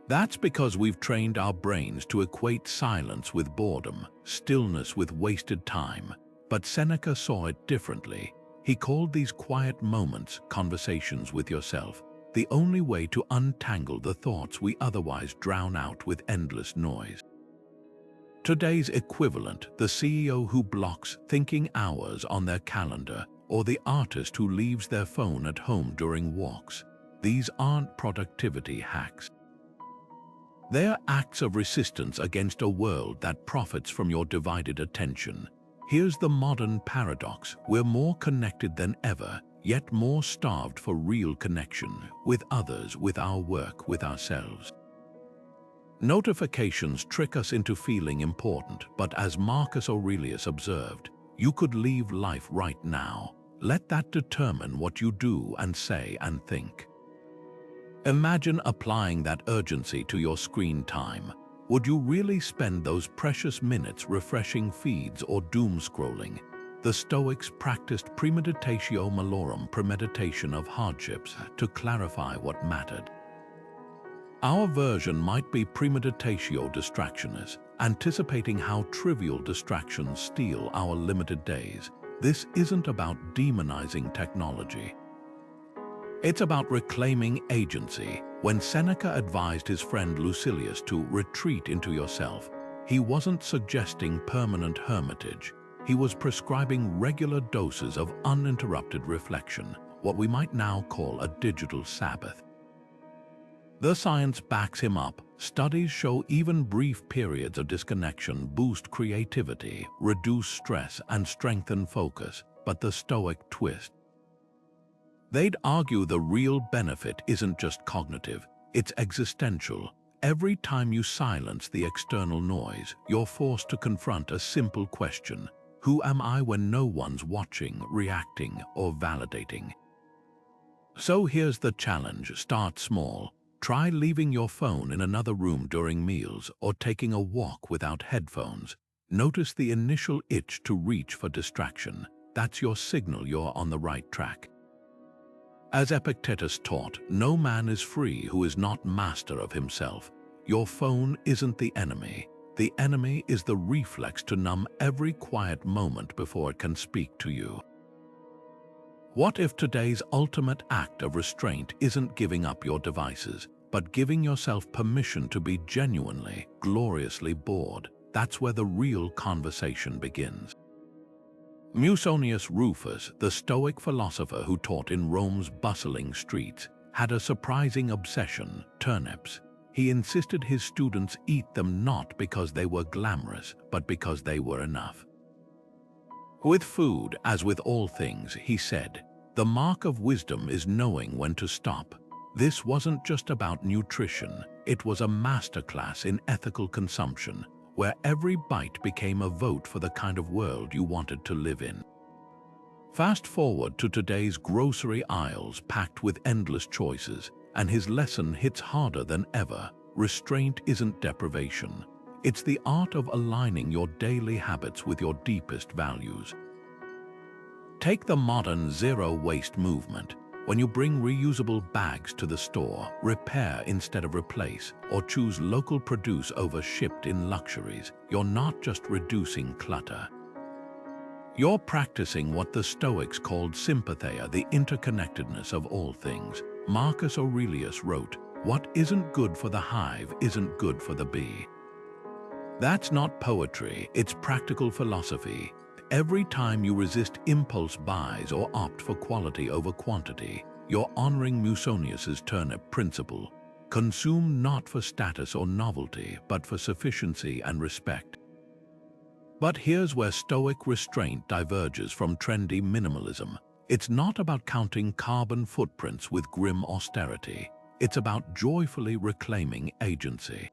That's because we've trained our brains to equate silence with boredom, stillness with wasted time. But Seneca saw it differently. He called these quiet moments conversations with yourself, the only way to untangle the thoughts we otherwise drown out with endless noise. Today's equivalent, the CEO who blocks thinking hours on their calendar, or the artist who leaves their phone at home during walks. These aren't productivity hacks. They're acts of resistance against a world that profits from your divided attention. Here's the modern paradox. We're more connected than ever, yet more starved for real connection with others, with our work, with ourselves. Notifications trick us into feeling important, but as Marcus Aurelius observed, you could leave life right now. Let that determine what you do and say and think. Imagine applying that urgency to your screen time. Would you really spend those precious minutes refreshing feeds or doom scrolling? The Stoics practiced premeditatio malorum, premeditation of hardships, to clarify what mattered. Our version might be premeditatio distractionis, anticipating how trivial distractions steal our limited days. This isn't about demonizing technology. It's about reclaiming agency. When Seneca advised his friend Lucilius to retreat into yourself, he wasn't suggesting permanent hermitage. He was prescribing regular doses of uninterrupted reflection, what we might now call a digital Sabbath. The science backs him up. Studies show even brief periods of disconnection boost creativity, reduce stress, and strengthen focus. But the Stoic twist. They'd argue the real benefit isn't just cognitive, It's existential. Every time you silence the external noise, you're forced to confront a simple question: who am I when no one's watching, reacting, or validating? So here's the challenge: start small. Try leaving your phone in another room during meals or taking a walk without headphones. Notice the initial itch to reach for distraction. That's your signal you're on the right track. As Epictetus taught, no man is free who is not master of himself. Your phone isn't the enemy. The enemy is the reflex to numb every quiet moment before it can speak to you. What if today's ultimate act of restraint isn't giving up your devices, but giving yourself permission to be genuinely, gloriously bored? That's where the real conversation begins. Musonius Rufus, the Stoic philosopher who taught in Rome's bustling streets, had a surprising obsession: turnips. He insisted his students eat them not because they were glamorous, but because they were enough. With food, as with all things, he said, the mark of wisdom is knowing when to stop. This wasn't just about nutrition, it was a masterclass in ethical consumption, where every bite became a vote for the kind of world you wanted to live in. Fast forward to today's grocery aisles packed with endless choices, and his lesson hits harder than ever. Restraint isn't deprivation. It's the art of aligning your daily habits with your deepest values. Take the modern zero-waste movement. When you bring reusable bags to the store, repair instead of replace, or choose local produce over shipped-in luxuries, you're not just reducing clutter. You're practicing what the Stoics called sympatheia, the interconnectedness of all things. Marcus Aurelius wrote, "What isn't good for the hive isn't good for the bee." That's not poetry, it's practical philosophy. Every time you resist impulse buys or opt for quality over quantity, you're honoring Musonius's turnip principle. Consume not for status or novelty, but for sufficiency and respect. But here's where Stoic restraint diverges from trendy minimalism. It's not about counting carbon footprints with grim austerity. It's about joyfully reclaiming agency.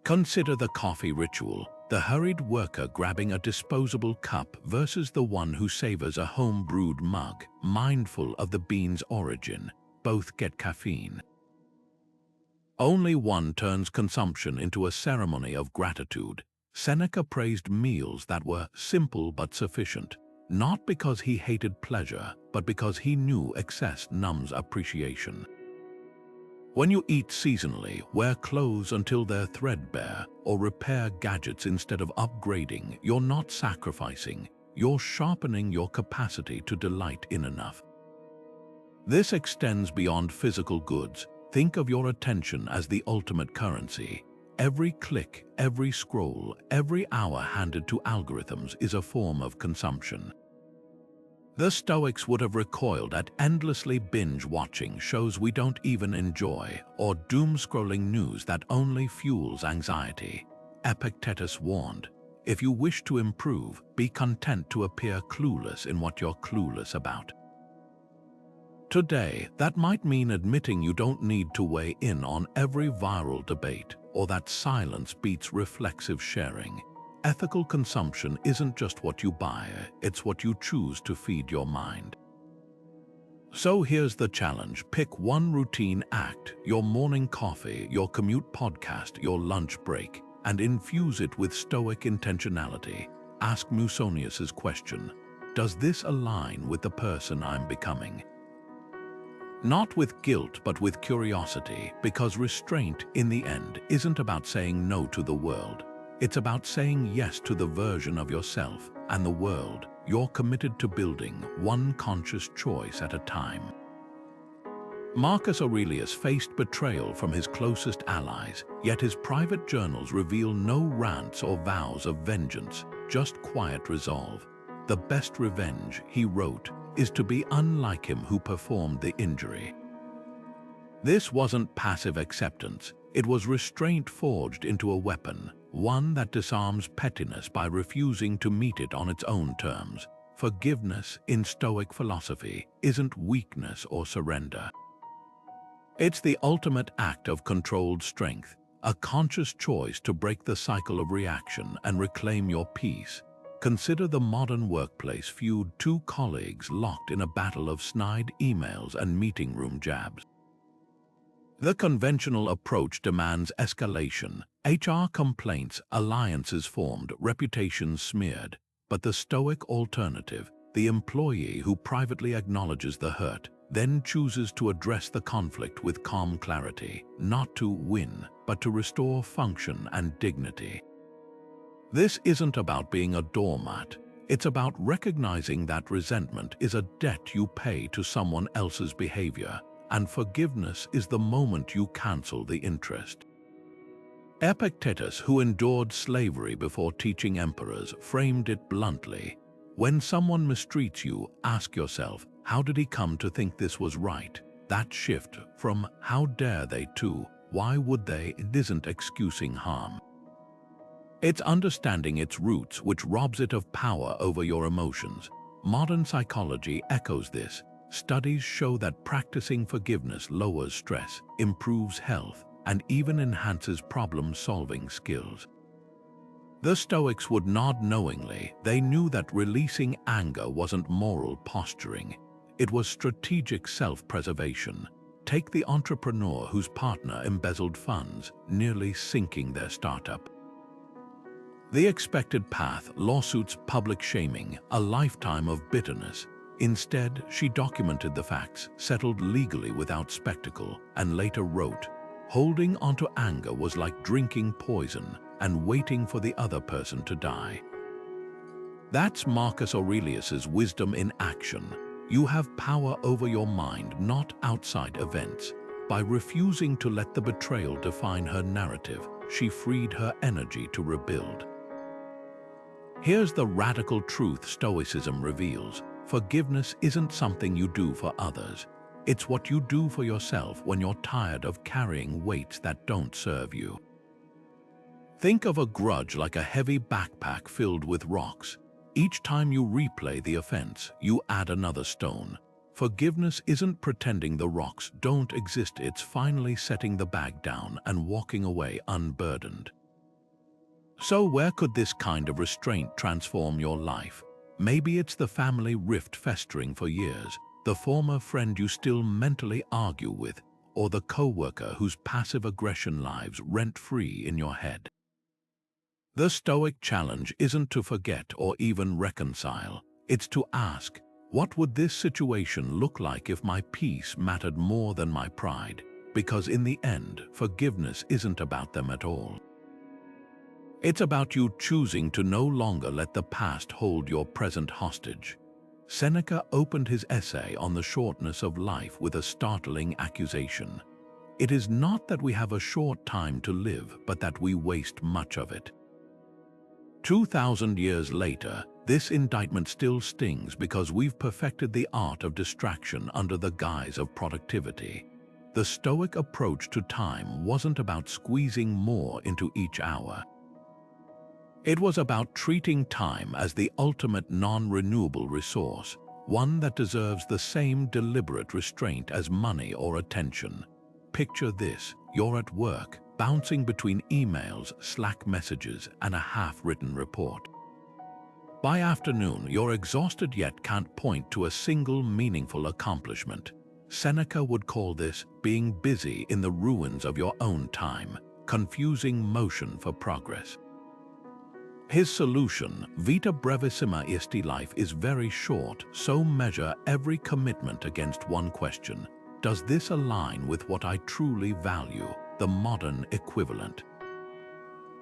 Consider the coffee ritual. The hurried worker grabbing a disposable cup versus the one who savors a home-brewed mug, mindful of the bean's origin. Both get caffeine. Only one turns consumption into a ceremony of gratitude. Seneca praised meals that were simple but sufficient, not because he hated pleasure, but because he knew excess numbs appreciation. When you eat seasonally, wear clothes until they're threadbare, or repair gadgets instead of upgrading, you're not sacrificing, you're sharpening your capacity to delight in enough. This extends beyond physical goods. Think of your attention as the ultimate currency. Every click, every scroll, every hour handed to algorithms is a form of consumption. The Stoics would have recoiled at endlessly binge-watching shows we don't even enjoy, or doom-scrolling news that only fuels anxiety. Epictetus warned, if you wish to improve, be content to appear clueless in what you're clueless about. Today, that might mean admitting you don't need to weigh in on every viral debate, or that silence beats reflexive sharing. Ethical consumption isn't just what you buy, it's what you choose to feed your mind. So here's the challenge: pick one routine act, your morning coffee, your commute podcast, your lunch break, and infuse it with Stoic intentionality. Ask Musonius's question: does this align with the person I'm becoming? Not with guilt, but with curiosity, because restraint, in the end, isn't about saying no to the world. It's about saying yes to the version of yourself and the world you're committed to building, one conscious choice at a time. Marcus Aurelius faced betrayal from his closest allies, yet his private journals reveal no rants or vows of vengeance, just quiet resolve. The best revenge, he wrote, is to be unlike him who performed the injury. This wasn't passive acceptance, it was restraint forged into a weapon, one that disarms pettiness by refusing to meet it on its own terms. Forgiveness, in Stoic philosophy, isn't weakness or surrender. It's the ultimate act of controlled strength, a conscious choice to break the cycle of reaction and reclaim your peace. Consider the modern workplace feud, two colleagues locked in a battle of snide emails and meeting room jabs. The conventional approach demands escalation, HR complaints, alliances formed, reputations smeared. But the Stoic alternative, the employee who privately acknowledges the hurt, then chooses to address the conflict with calm clarity, not to win, but to restore function and dignity. This isn't about being a doormat. It's about recognizing that resentment is a debt you pay to someone else's behavior, and forgiveness is the moment you cancel the interest. Epictetus, who endured slavery before teaching emperors, framed it bluntly. When someone mistreats you, ask yourself, how did he come to think this was right? That shift from how dare they to why would they isn't excusing harm. It's understanding its roots which robs it of power over your emotions. Modern psychology echoes this. Studies show that practicing forgiveness lowers stress, improves health, and even enhances problem-solving skills. The Stoics would nod knowingly. They knew that releasing anger wasn't moral posturing. It was strategic self-preservation. Take the entrepreneur whose partner embezzled funds, nearly sinking their startup. The expected path: lawsuits, public shaming, a lifetime of bitterness. Instead, she documented the facts, settled legally without spectacle, and later wrote, "Holding onto anger was like drinking poison and waiting for the other person to die." That's Marcus Aurelius's wisdom in action. You have power over your mind, not outside events. By refusing to let the betrayal define her narrative, she freed her energy to rebuild. Here's the radical truth Stoicism reveals. Forgiveness isn't something you do for others. It's what you do for yourself when you're tired of carrying weights that don't serve you. Think of a grudge like a heavy backpack filled with rocks. Each time you replay the offense, you add another stone. Forgiveness isn't pretending the rocks don't exist, it's finally setting the bag down and walking away unburdened. So where could this kind of restraint transform your life? Maybe it's the family rift festering for years, the former friend you still mentally argue with, or the coworker whose passive aggression lives rent-free in your head. The Stoic challenge isn't to forget or even reconcile. It's to ask, what would this situation look like if my peace mattered more than my pride? Because in the end, forgiveness isn't about them at all. It's about you choosing to no longer let the past hold your present hostage. Seneca opened his essay on the shortness of life with a startling accusation. It is not that we have a short time to live, but that we waste much of it. 2,000 years later, this indictment still stings because we've perfected the art of distraction under the guise of productivity. The Stoic approach to time wasn't about squeezing more into each hour. It was about treating time as the ultimate non-renewable resource, one that deserves the same deliberate restraint as money or attention. Picture this: you're at work, bouncing between emails, Slack messages, and a half-written report. By afternoon, you're exhausted yet can't point to a single meaningful accomplishment. Seneca would call this being busy in the ruins of your own time, confusing motion for progress. His solution, vita brevissima isti, life is very short, so measure every commitment against one question. Does this align with what I truly value, the modern equivalent?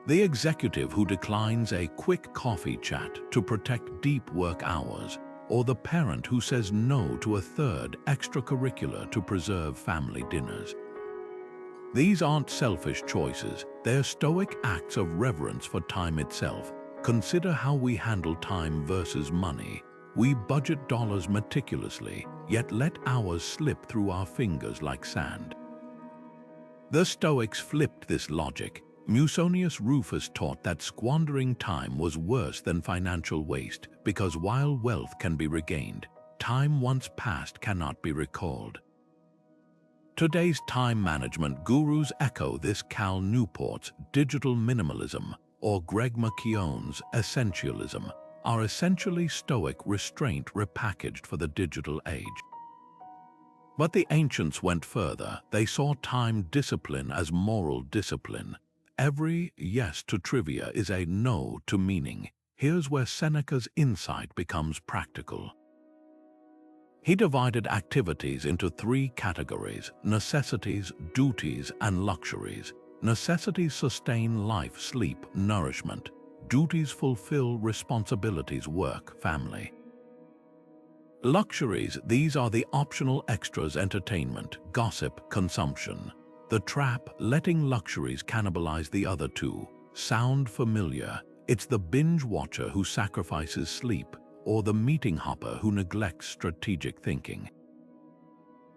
The executive who declines a quick coffee chat to protect deep work hours, or the parent who says no to a third extracurricular to preserve family dinners. These aren't selfish choices, they're Stoic acts of reverence for time itself. Consider how we handle time versus money. We budget dollars meticulously, yet let hours slip through our fingers like sand. The Stoics flipped this logic. Musonius Rufus taught that squandering time was worse than financial waste, because while wealth can be regained, time once passed cannot be recalled. Today's time management gurus echo this. Cal Newport's digital minimalism or Greg McKeown's essentialism are essentially Stoic restraint repackaged for the digital age. But the ancients went further. They saw time discipline as moral discipline. Every yes to trivia is a no to meaning. Here's where Seneca's insight becomes practical. He divided activities into three categories: necessities, duties, and luxuries. Necessities sustain life, sleep, nourishment. Duties fulfill responsibilities, work, family. Luxuries, these are the optional extras: entertainment, gossip, consumption. The trap: letting luxuries cannibalize the other two. Sound familiar? It's the binge watcher who sacrifices sleep, or the meeting hopper who neglects strategic thinking.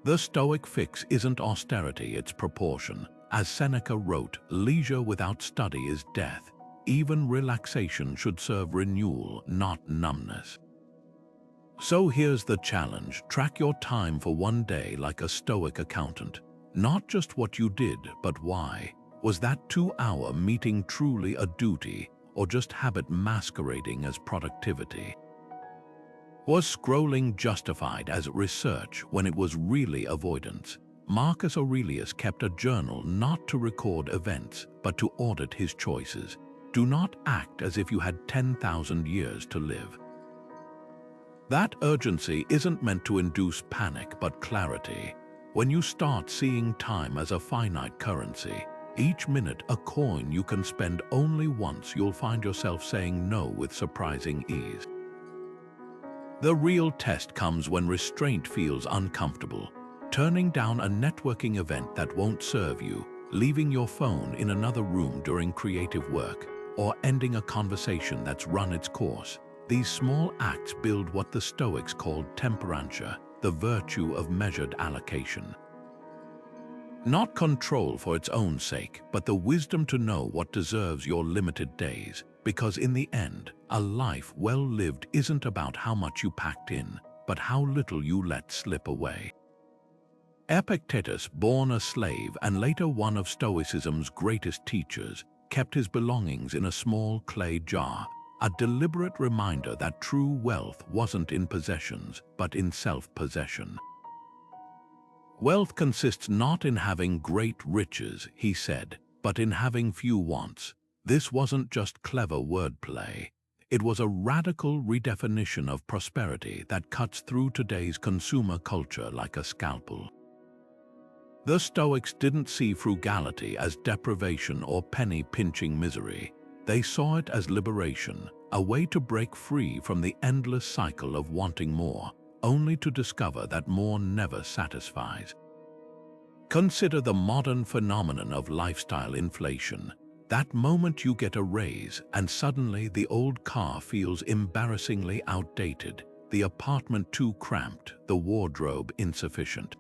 The Stoic fix isn't austerity, it's proportion. As Seneca wrote, leisure without study is death. Even relaxation should serve renewal, not numbness. So here's the challenge: track your time for one day like a Stoic accountant. Not just what you did, but why. Was that 2-hour meeting truly a duty, or just habit masquerading as productivity? Was scrolling justified as research when it was really avoidance? Marcus Aurelius kept a journal not to record events, but to audit his choices. Do not act as if you had 10,000 years to live. That urgency isn't meant to induce panic, but clarity. When you start seeing time as a finite currency, each minute a coin you can spend only once, you'll find yourself saying no with surprising ease. The real test comes when restraint feels uncomfortable. Turning down a networking event that won't serve you, leaving your phone in another room during creative work, or ending a conversation that's run its course. These small acts build what the Stoics called temperantia, the virtue of measured allocation. Not control for its own sake, but the wisdom to know what deserves your limited days. Because in the end, a life well lived isn't about how much you packed in, but how little you let slip away. Epictetus, born a slave and later one of Stoicism's greatest teachers, kept his belongings in a small clay jar, a deliberate reminder that true wealth wasn't in possessions, but in self-possession. Wealth consists not in having great riches, he said, but in having few wants. This wasn't just clever wordplay. It was a radical redefinition of prosperity that cuts through today's consumer culture like a scalpel. The Stoics didn't see frugality as deprivation or penny-pinching misery. They saw it as liberation, a way to break free from the endless cycle of wanting more, only to discover that more never satisfies. Consider the modern phenomenon of lifestyle inflation. That moment you get a raise and suddenly the old car feels embarrassingly outdated, the apartment too cramped, the wardrobe insufficient.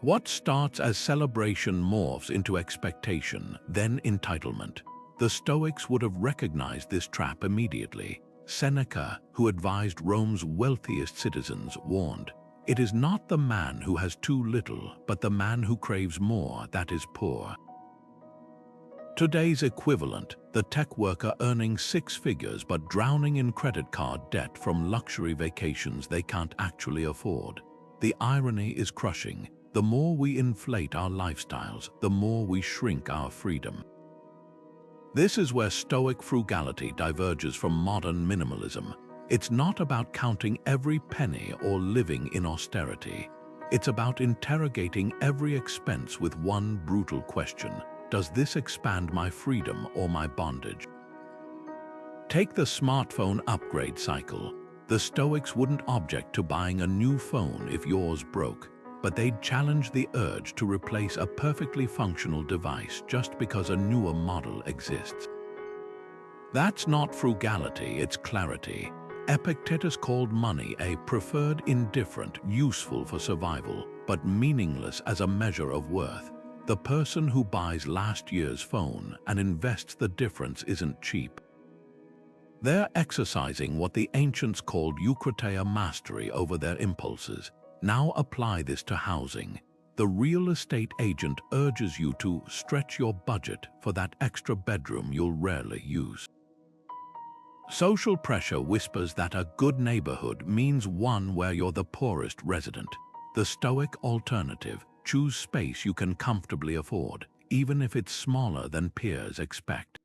What starts as celebration morphs into expectation, then entitlement. The Stoics would have recognized this trap immediately. Seneca, who advised Rome's wealthiest citizens, warned, "It is not the man who has too little, but the man who craves more that is poor." Today's equivalent, the tech worker earning 6 figures but drowning in credit card debt from luxury vacations they can't actually afford. The irony is crushing. The more we inflate our lifestyles, the more we shrink our freedom. This is where Stoic frugality diverges from modern minimalism. It's not about counting every penny or living in austerity. It's about interrogating every expense with one brutal question: does this expand my freedom or my bondage? Take the smartphone upgrade cycle. The Stoics wouldn't object to buying a new phone if yours broke, but they'd challenge the urge to replace a perfectly functional device just because a newer model exists. That's not frugality, it's clarity. Epictetus called money a preferred indifferent, useful for survival, but meaningless as a measure of worth. The person who buys last year's phone and invests the difference isn't cheap. They're exercising what the ancients called eukrateia, mastery over their impulses. Now apply this to housing. the real estate agent urges you to stretch your budget for that extra bedroom you'll rarely use. Social pressure whispers that a good neighborhood means one where you're the poorest resident. The Stoic alternative: choose space you can comfortably afford, even if it's smaller than peers expect.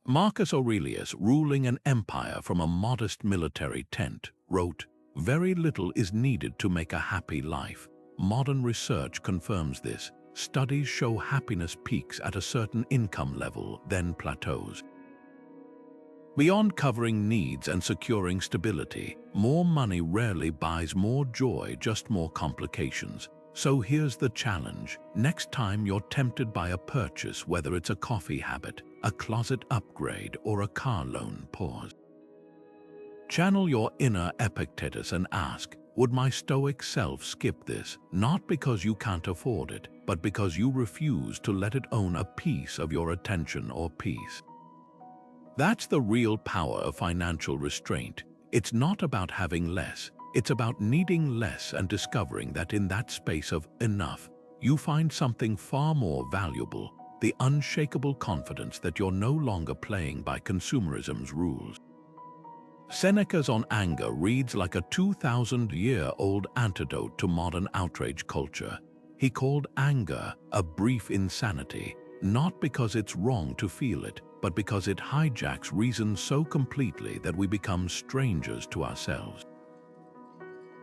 Marcus Aurelius, ruling an empire from a modest military tent, wrote, "Very little is needed to make a happy life." Modern research confirms this. Studies show happiness peaks at a certain income level, then plateaus. Beyond covering needs and securing stability, more money rarely buys more joy, just more complications. So here's the challenge. Next time you're tempted by a purchase, whether it's a coffee habit, a closet upgrade, or a car loan, pause. Channel your inner Epictetus and ask, would my Stoic self skip this? Not because you can't afford it, but because you refuse to let it own a piece of your attention or peace. That's the real power of financial restraint. It's not about having less. It's about needing less and discovering that in that space of enough, you find something far more valuable: the unshakable confidence that you're no longer playing by consumerism's rules. Seneca's On Anger reads like a 2,000-year-old antidote to modern outrage culture. He called anger a brief insanity, not because it's wrong to feel it, but because it hijacks reason so completely that we become strangers to ourselves.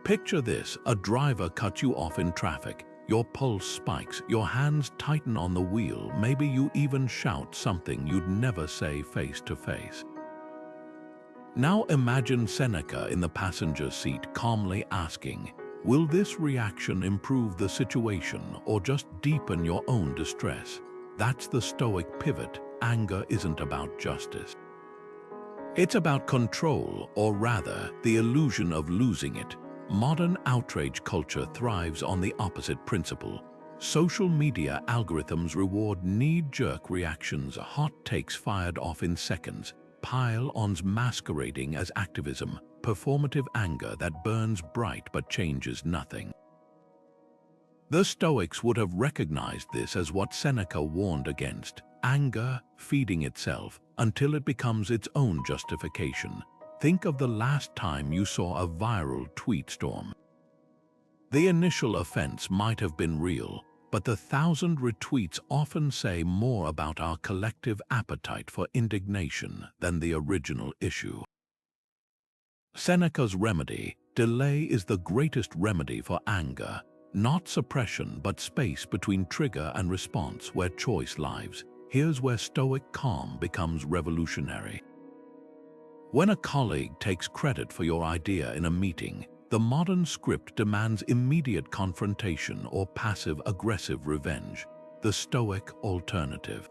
Picture this: a driver cuts you off in traffic. Your pulse spikes, your hands tighten on the wheel, maybe you even shout something you'd never say face to face. Now imagine Seneca in the passenger seat, calmly asking, will this reaction improve the situation or just deepen your own distress? That's the Stoic pivot. Anger isn't about justice. It's about control, or rather, the illusion of losing it. Modern outrage culture thrives on the opposite principle. Social media algorithms reward knee-jerk reactions, hot takes fired off in seconds, pile-ons masquerading as activism, performative anger that burns bright but changes nothing. The Stoics would have recognized this as what Seneca warned against: anger feeding itself until it becomes its own justification. Think of the last time you saw a viral tweet storm. The initial offense might have been real, but the 1,000 retweets often say more about our collective appetite for indignation than the original issue. Seneca's remedy: delay is the greatest remedy for anger. Not suppression, but space between trigger and response, where choice lives. Here's where Stoic calm becomes revolutionary. When a colleague takes credit for your idea in a meeting, the modern script demands immediate confrontation or passive-aggressive revenge. The Stoic alternative: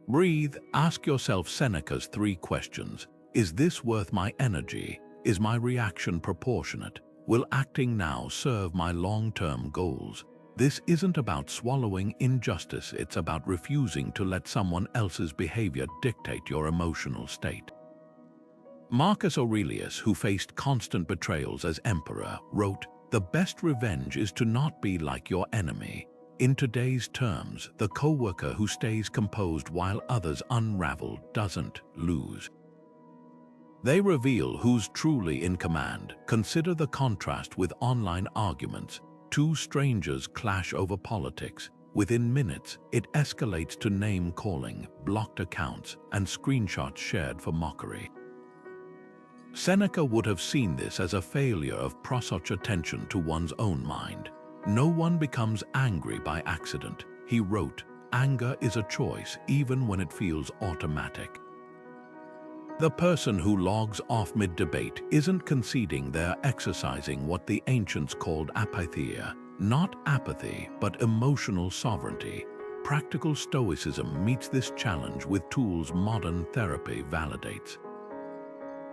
breathe, ask yourself Seneca's 3 questions. Is this worth my energy? Is my reaction proportionate? Will acting now serve my long-term goals? This isn't about swallowing injustice, it's about refusing to let someone else's behavior dictate your emotional state. Marcus Aurelius, who faced constant betrayals as emperor, wrote, "The best revenge is to not be like your enemy." In today's terms, the coworker who stays composed while others unravel doesn't lose. They reveal who's truly in command. Consider the contrast with online arguments. 2 strangers clash over politics. Within minutes, it escalates to name-calling, blocked accounts, and screenshots shared for mockery. Seneca would have seen this as a failure of prosocial attention to one's own mind. No one becomes angry by accident. He wrote, "Anger is a choice, even when it feels automatic." The person who logs off mid-debate isn't conceding, they're exercising what the ancients called apathy, not apathy, but emotional sovereignty. Practical Stoicism meets this challenge with tools modern therapy validates.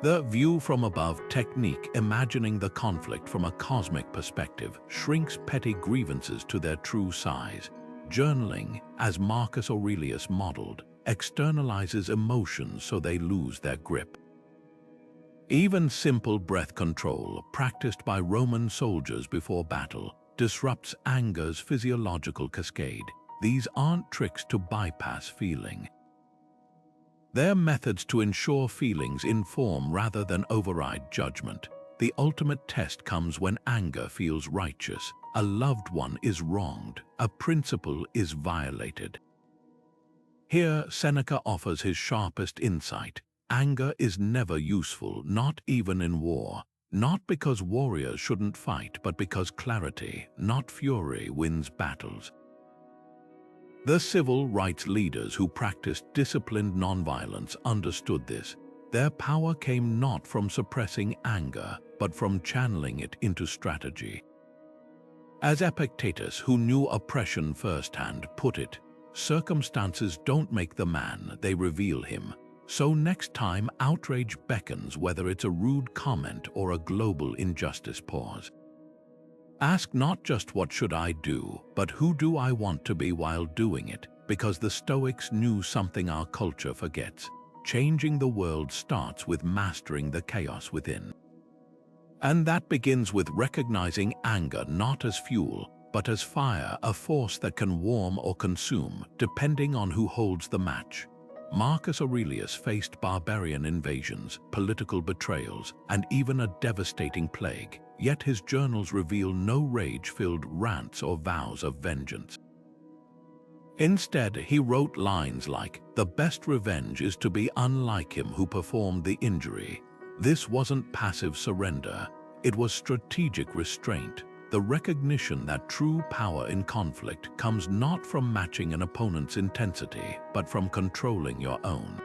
The view from above technique, imagining the conflict from a cosmic perspective, shrinks petty grievances to their true size. Journaling, as Marcus Aurelius modeled, externalizes emotions so they lose their grip. Even simple breath control, practiced by Roman soldiers before battle, disrupts anger's physiological cascade. These aren't tricks to bypass feeling. They're methods to ensure feelings inform rather than override judgment. The ultimate test comes when anger feels righteous, a loved one is wronged, a principle is violated. Here, Seneca offers his sharpest insight. Anger is never useful, not even in war. Not because warriors shouldn't fight, but because clarity, not fury, wins battles. The civil rights leaders who practiced disciplined nonviolence understood this. Their power came not from suppressing anger, but from channeling it into strategy. As Epictetus, who knew oppression firsthand, put it, "Circumstances don't make the man, they reveal him." So next time outrage beckons, whether it's a rude comment or a global injustice, pause. Ask not just what should I do, but who do I want to be while doing it, because the Stoics knew something our culture forgets. Changing the world starts with mastering the chaos within. And that begins with recognizing anger not as fuel, but as fire, a force that can warm or consume, depending on who holds the match. Marcus Aurelius faced barbarian invasions, political betrayals, and even a devastating plague, yet his journals reveal no rage-filled rants or vows of vengeance. Instead, he wrote lines like, "The best revenge is to be unlike him who performed the injury." This wasn't passive surrender, it was strategic restraint, the recognition that true power in conflict comes not from matching an opponent's intensity, but from controlling your own.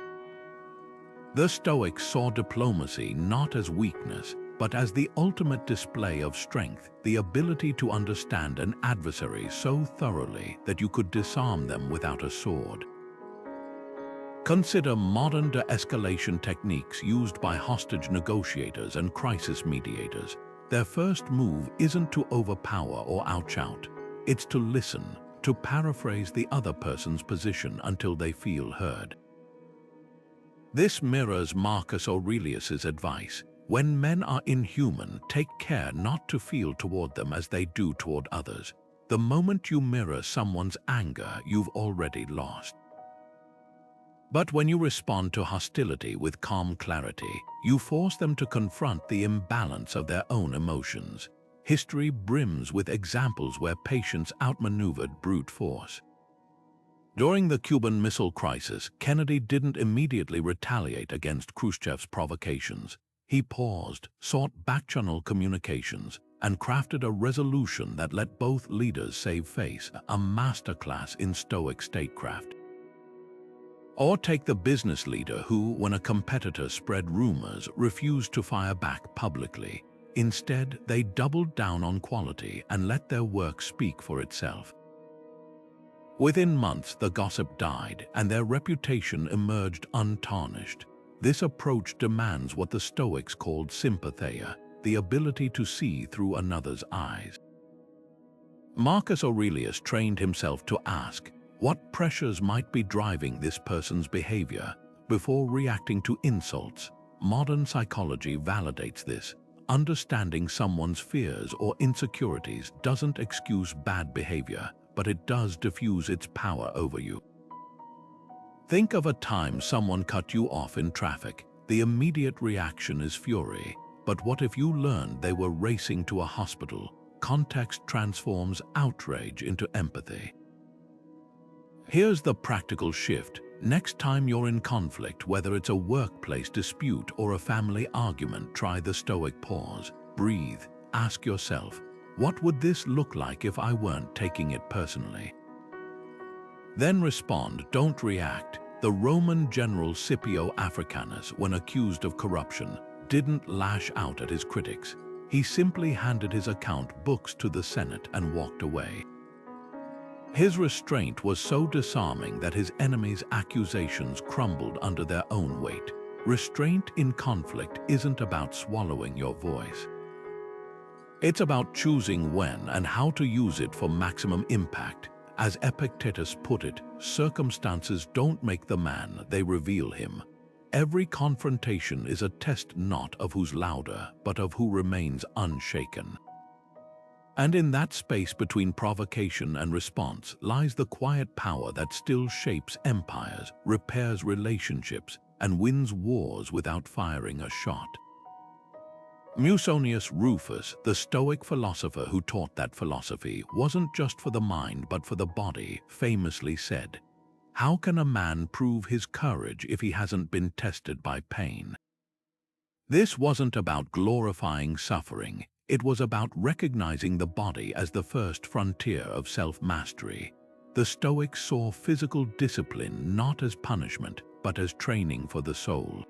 The Stoics saw diplomacy not as weakness, but as the ultimate display of strength, the ability to understand an adversary so thoroughly that you could disarm them without a sword. Consider modern de-escalation techniques used by hostage negotiators and crisis mediators. Their first move isn't to overpower or outshout. It's to listen, to paraphrase the other person's position until they feel heard. This mirrors Marcus Aurelius's advice. When men are inhuman, take care not to feel toward them as they do toward others. The moment you mirror someone's anger, you've already lost. But when you respond to hostility with calm clarity, you force them to confront the imbalance of their own emotions. History brims with examples where patience outmaneuvered brute force. During the Cuban Missile Crisis, Kennedy didn't immediately retaliate against Khrushchev's provocations. He paused, sought back-channel communications, and crafted a resolution that let both leaders save face, a masterclass in Stoic statecraft. Or take the business leader who, when a competitor spread rumors, refused to fire back publicly. Instead, they doubled down on quality and let their work speak for itself. Within months, the gossip died, and their reputation emerged untarnished. This approach demands what the Stoics called sympatheia, the ability to see through another's eyes. Marcus Aurelius trained himself to ask, what pressures might be driving this person's behavior, before reacting to insults? Modern psychology validates this. Understanding someone's fears or insecurities doesn't excuse bad behavior, but it does diffuse its power over you. Think of a time someone cut you off in traffic. The immediate reaction is fury, but what if you learned they were racing to a hospital? Context transforms outrage into empathy. Here's the practical shift. Next time you're in conflict, whether it's a workplace dispute or a family argument, try the Stoic pause. Breathe. Ask yourself, what would this look like if I weren't taking it personally? Then respond, don't react. The Roman general Scipio Africanus, when accused of corruption, didn't lash out at his critics. He simply handed his account books to the Senate and walked away. His restraint was so disarming that his enemies' accusations crumbled under their own weight. Restraint in conflict isn't about swallowing your voice. It's about choosing when and how to use it for maximum impact. As Epictetus put it, circumstances don't make the man, they reveal him. Every confrontation is a test not of who's louder, but of who remains unshaken. And in that space between provocation and response lies the quiet power that still shapes empires, repairs relationships, and wins wars without firing a shot. Musonius Rufus, the Stoic philosopher who taught that philosophy wasn't just for the mind but for the body, famously said, "How can a man prove his courage if he hasn't been tested by pain?" This wasn't about glorifying suffering. It was about recognizing the body as the first frontier of self-mastery. The Stoics saw physical discipline not as punishment, but as training for the soul.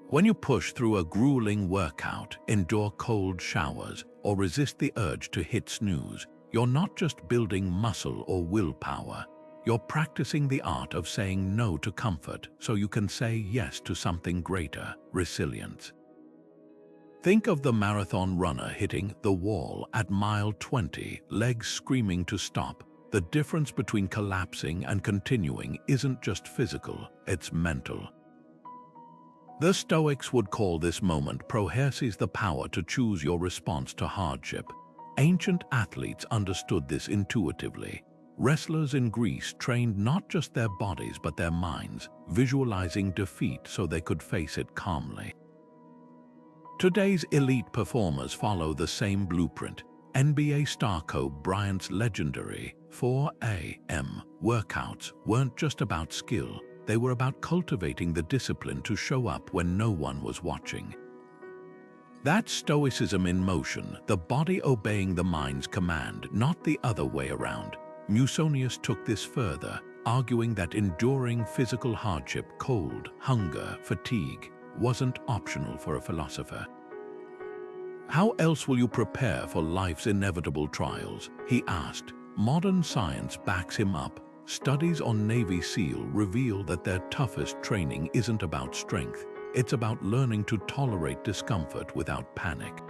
When you push through a grueling workout, endure cold showers, or resist the urge to hit snooze, you're not just building muscle or willpower. You're practicing the art of saying no to comfort so you can say yes to something greater, resilience. Think of the marathon runner hitting the wall at mile 20, legs screaming to stop. The difference between collapsing and continuing isn't just physical, it's mental. The Stoics would call this moment proherses, the power to choose your response to hardship. Ancient athletes understood this intuitively. Wrestlers in Greece trained not just their bodies but their minds, visualizing defeat so they could face it calmly. Today's elite performers follow the same blueprint. NBA star Kobe Bryant's legendary 4 a.m. workouts weren't just about skill, they were about cultivating the discipline to show up when no one was watching. That's Stoicism in motion, the body obeying the mind's command, not the other way around. Musonius took this further, arguing that enduring physical hardship, cold, hunger, fatigue, wasn't optional for a philosopher. How else will you prepare for life's inevitable trials? He asked. Modern science backs him up. Studies on Navy SEAL reveal that their toughest training isn't about strength, it's about learning to tolerate discomfort without panic.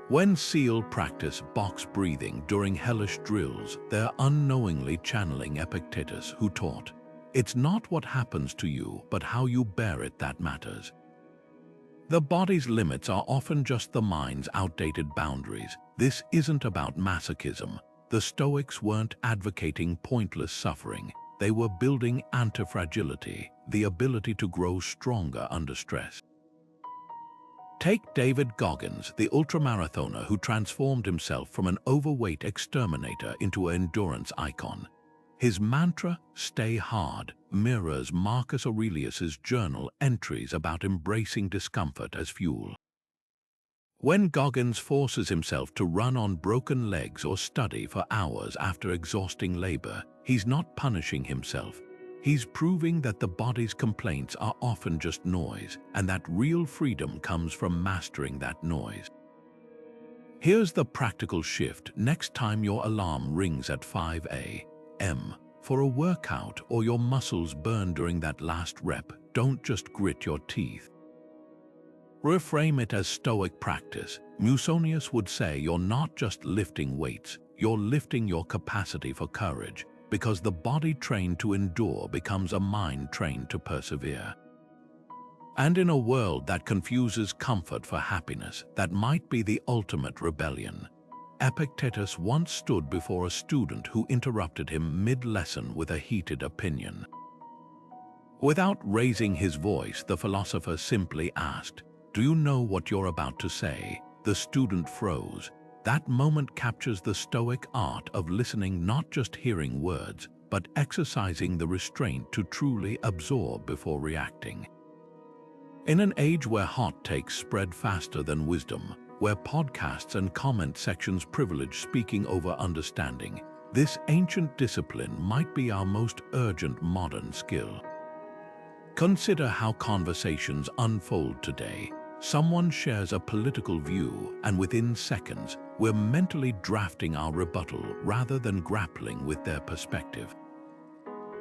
When SEAL practice box breathing during hellish drills, they're unknowingly channeling Epictetus, who taught, "It's not what happens to you, but how you bear it that matters." The body's limits are often just the mind's outdated boundaries. This isn't about masochism. The Stoics weren't advocating pointless suffering. They were building anti-fragility, the ability to grow stronger under stress. Take David Goggins, the ultramarathoner who transformed himself from an overweight exterminator into an endurance icon. His mantra, "Stay hard," mirrors Marcus Aurelius's journal entries about embracing discomfort as fuel. When Goggins forces himself to run on broken legs or study for hours after exhausting labor, he's not punishing himself. He's proving that the body's complaints are often just noise, and that real freedom comes from mastering that noise. Here's the practical shift next time your alarm rings at 5 a.m. for a workout or your muscles burn during that last rep. Don't just grit your teeth. Reframe it as Stoic practice. Musonius would say you're not just lifting weights, you're lifting your capacity for courage, because the body trained to endure becomes a mind trained to persevere. And in a world that confuses comfort for happiness, that might be the ultimate rebellion. Epictetus once stood before a student who interrupted him mid-lesson with a heated opinion. Without raising his voice, the philosopher simply asked, "Do you know what you're about to say?" The student froze. That moment captures the Stoic art of listening, not just hearing words, but exercising the restraint to truly absorb before reacting. In an age where hot takes spread faster than wisdom, where podcasts and comment sections privilege speaking over understanding, this ancient discipline might be our most urgent modern skill. Consider how conversations unfold today. Someone shares a political view, and within seconds, we're mentally drafting our rebuttal rather than grappling with their perspective.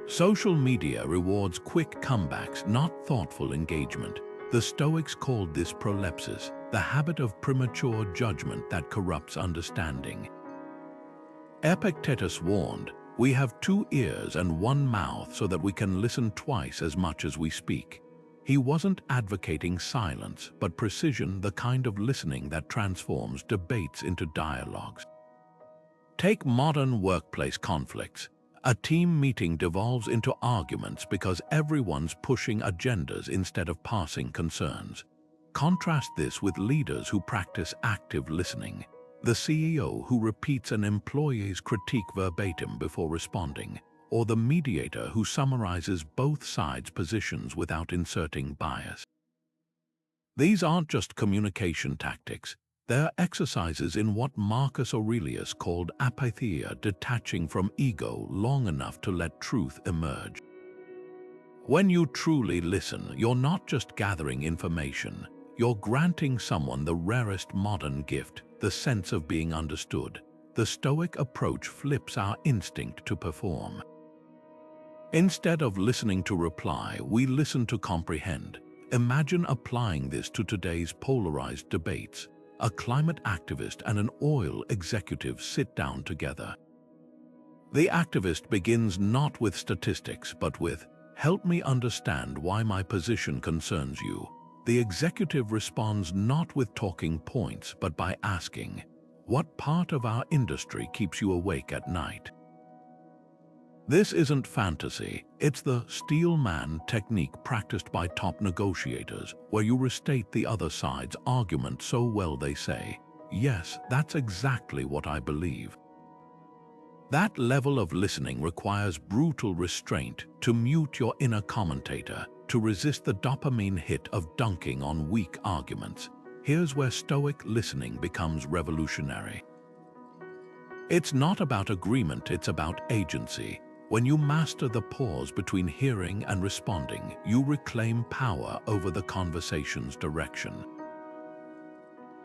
Social media rewards quick comebacks, not thoughtful engagement. The Stoics called this prolepsis, the habit of premature judgment that corrupts understanding. Epictetus warned, "We have 2 ears and 1 mouth so that we can listen twice as much as we speak." He wasn't advocating silence, but precision, the kind of listening that transforms debates into dialogues. Take modern workplace conflicts. A team meeting devolves into arguments because everyone's pushing agendas instead of passing concerns. Contrast this with leaders who practice active listening. The CEO who repeats an employee's critique verbatim before responding, or the mediator who summarizes both sides' positions without inserting bias. These aren't just communication tactics, they're exercises in what Marcus Aurelius called apathy, detaching from ego long enough to let truth emerge. When you truly listen, you're not just gathering information, you're granting someone the rarest modern gift, the sense of being understood. The Stoic approach flips our instinct to perform. Instead of listening to reply, we listen to comprehend. Imagine applying this to today's polarized debates. A climate activist and an oil executive sit down together. The activist begins not with statistics, but with, "Help me understand why my position concerns you." The executive responds not with talking points, but by asking, "What part of our industry keeps you awake at night?" This isn't fantasy, it's the steel man technique practiced by top negotiators, where you restate the other side's argument so well they say, "Yes, that's exactly what I believe." That level of listening requires brutal restraint to mute your inner commentator, to resist the dopamine hit of dunking on weak arguments. Here's where Stoic listening becomes revolutionary. It's not about agreement, it's about agency. When you master the pause between hearing and responding, you reclaim power over the conversation's direction.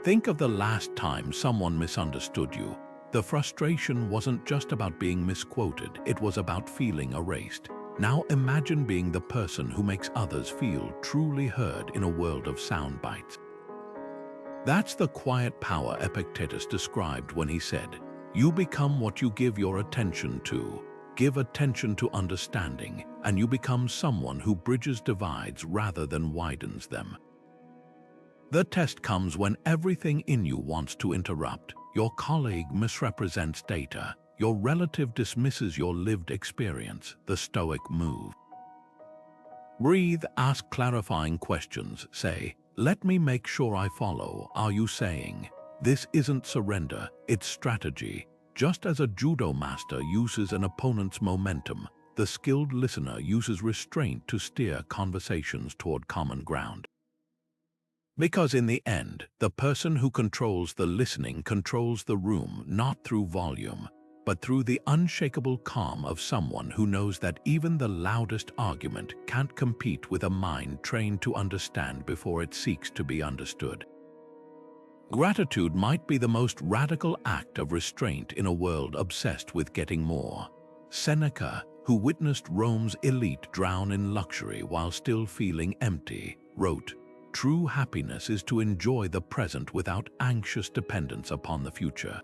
Think of the last time someone misunderstood you. The frustration wasn't just about being misquoted, it was about feeling erased. Now imagine being the person who makes others feel truly heard in a world of sound bites. That's the quiet power Epictetus described when he said, "You become what you give your attention to. Give attention to understanding, and you become someone who bridges divides rather than widens them." The test comes when everything in you wants to interrupt. Your colleague misrepresents data. Your relative dismisses your lived experience, the Stoic move. Breathe, ask clarifying questions, say, "Let me make sure I follow. Are you saying?" This isn't surrender, it's strategy. Just as a judo master uses an opponent's momentum, the skilled listener uses restraint to steer conversations toward common ground. Because in the end, the person who controls the listening controls the room not through volume, but through the unshakable calm of someone who knows that even the loudest argument can't compete with a mind trained to understand before it seeks to be understood. Gratitude might be the most radical act of restraint in a world obsessed with getting more. Seneca, who witnessed Rome's elite drown in luxury while still feeling empty, wrote, "True happiness is to enjoy the present without anxious dependence upon the future."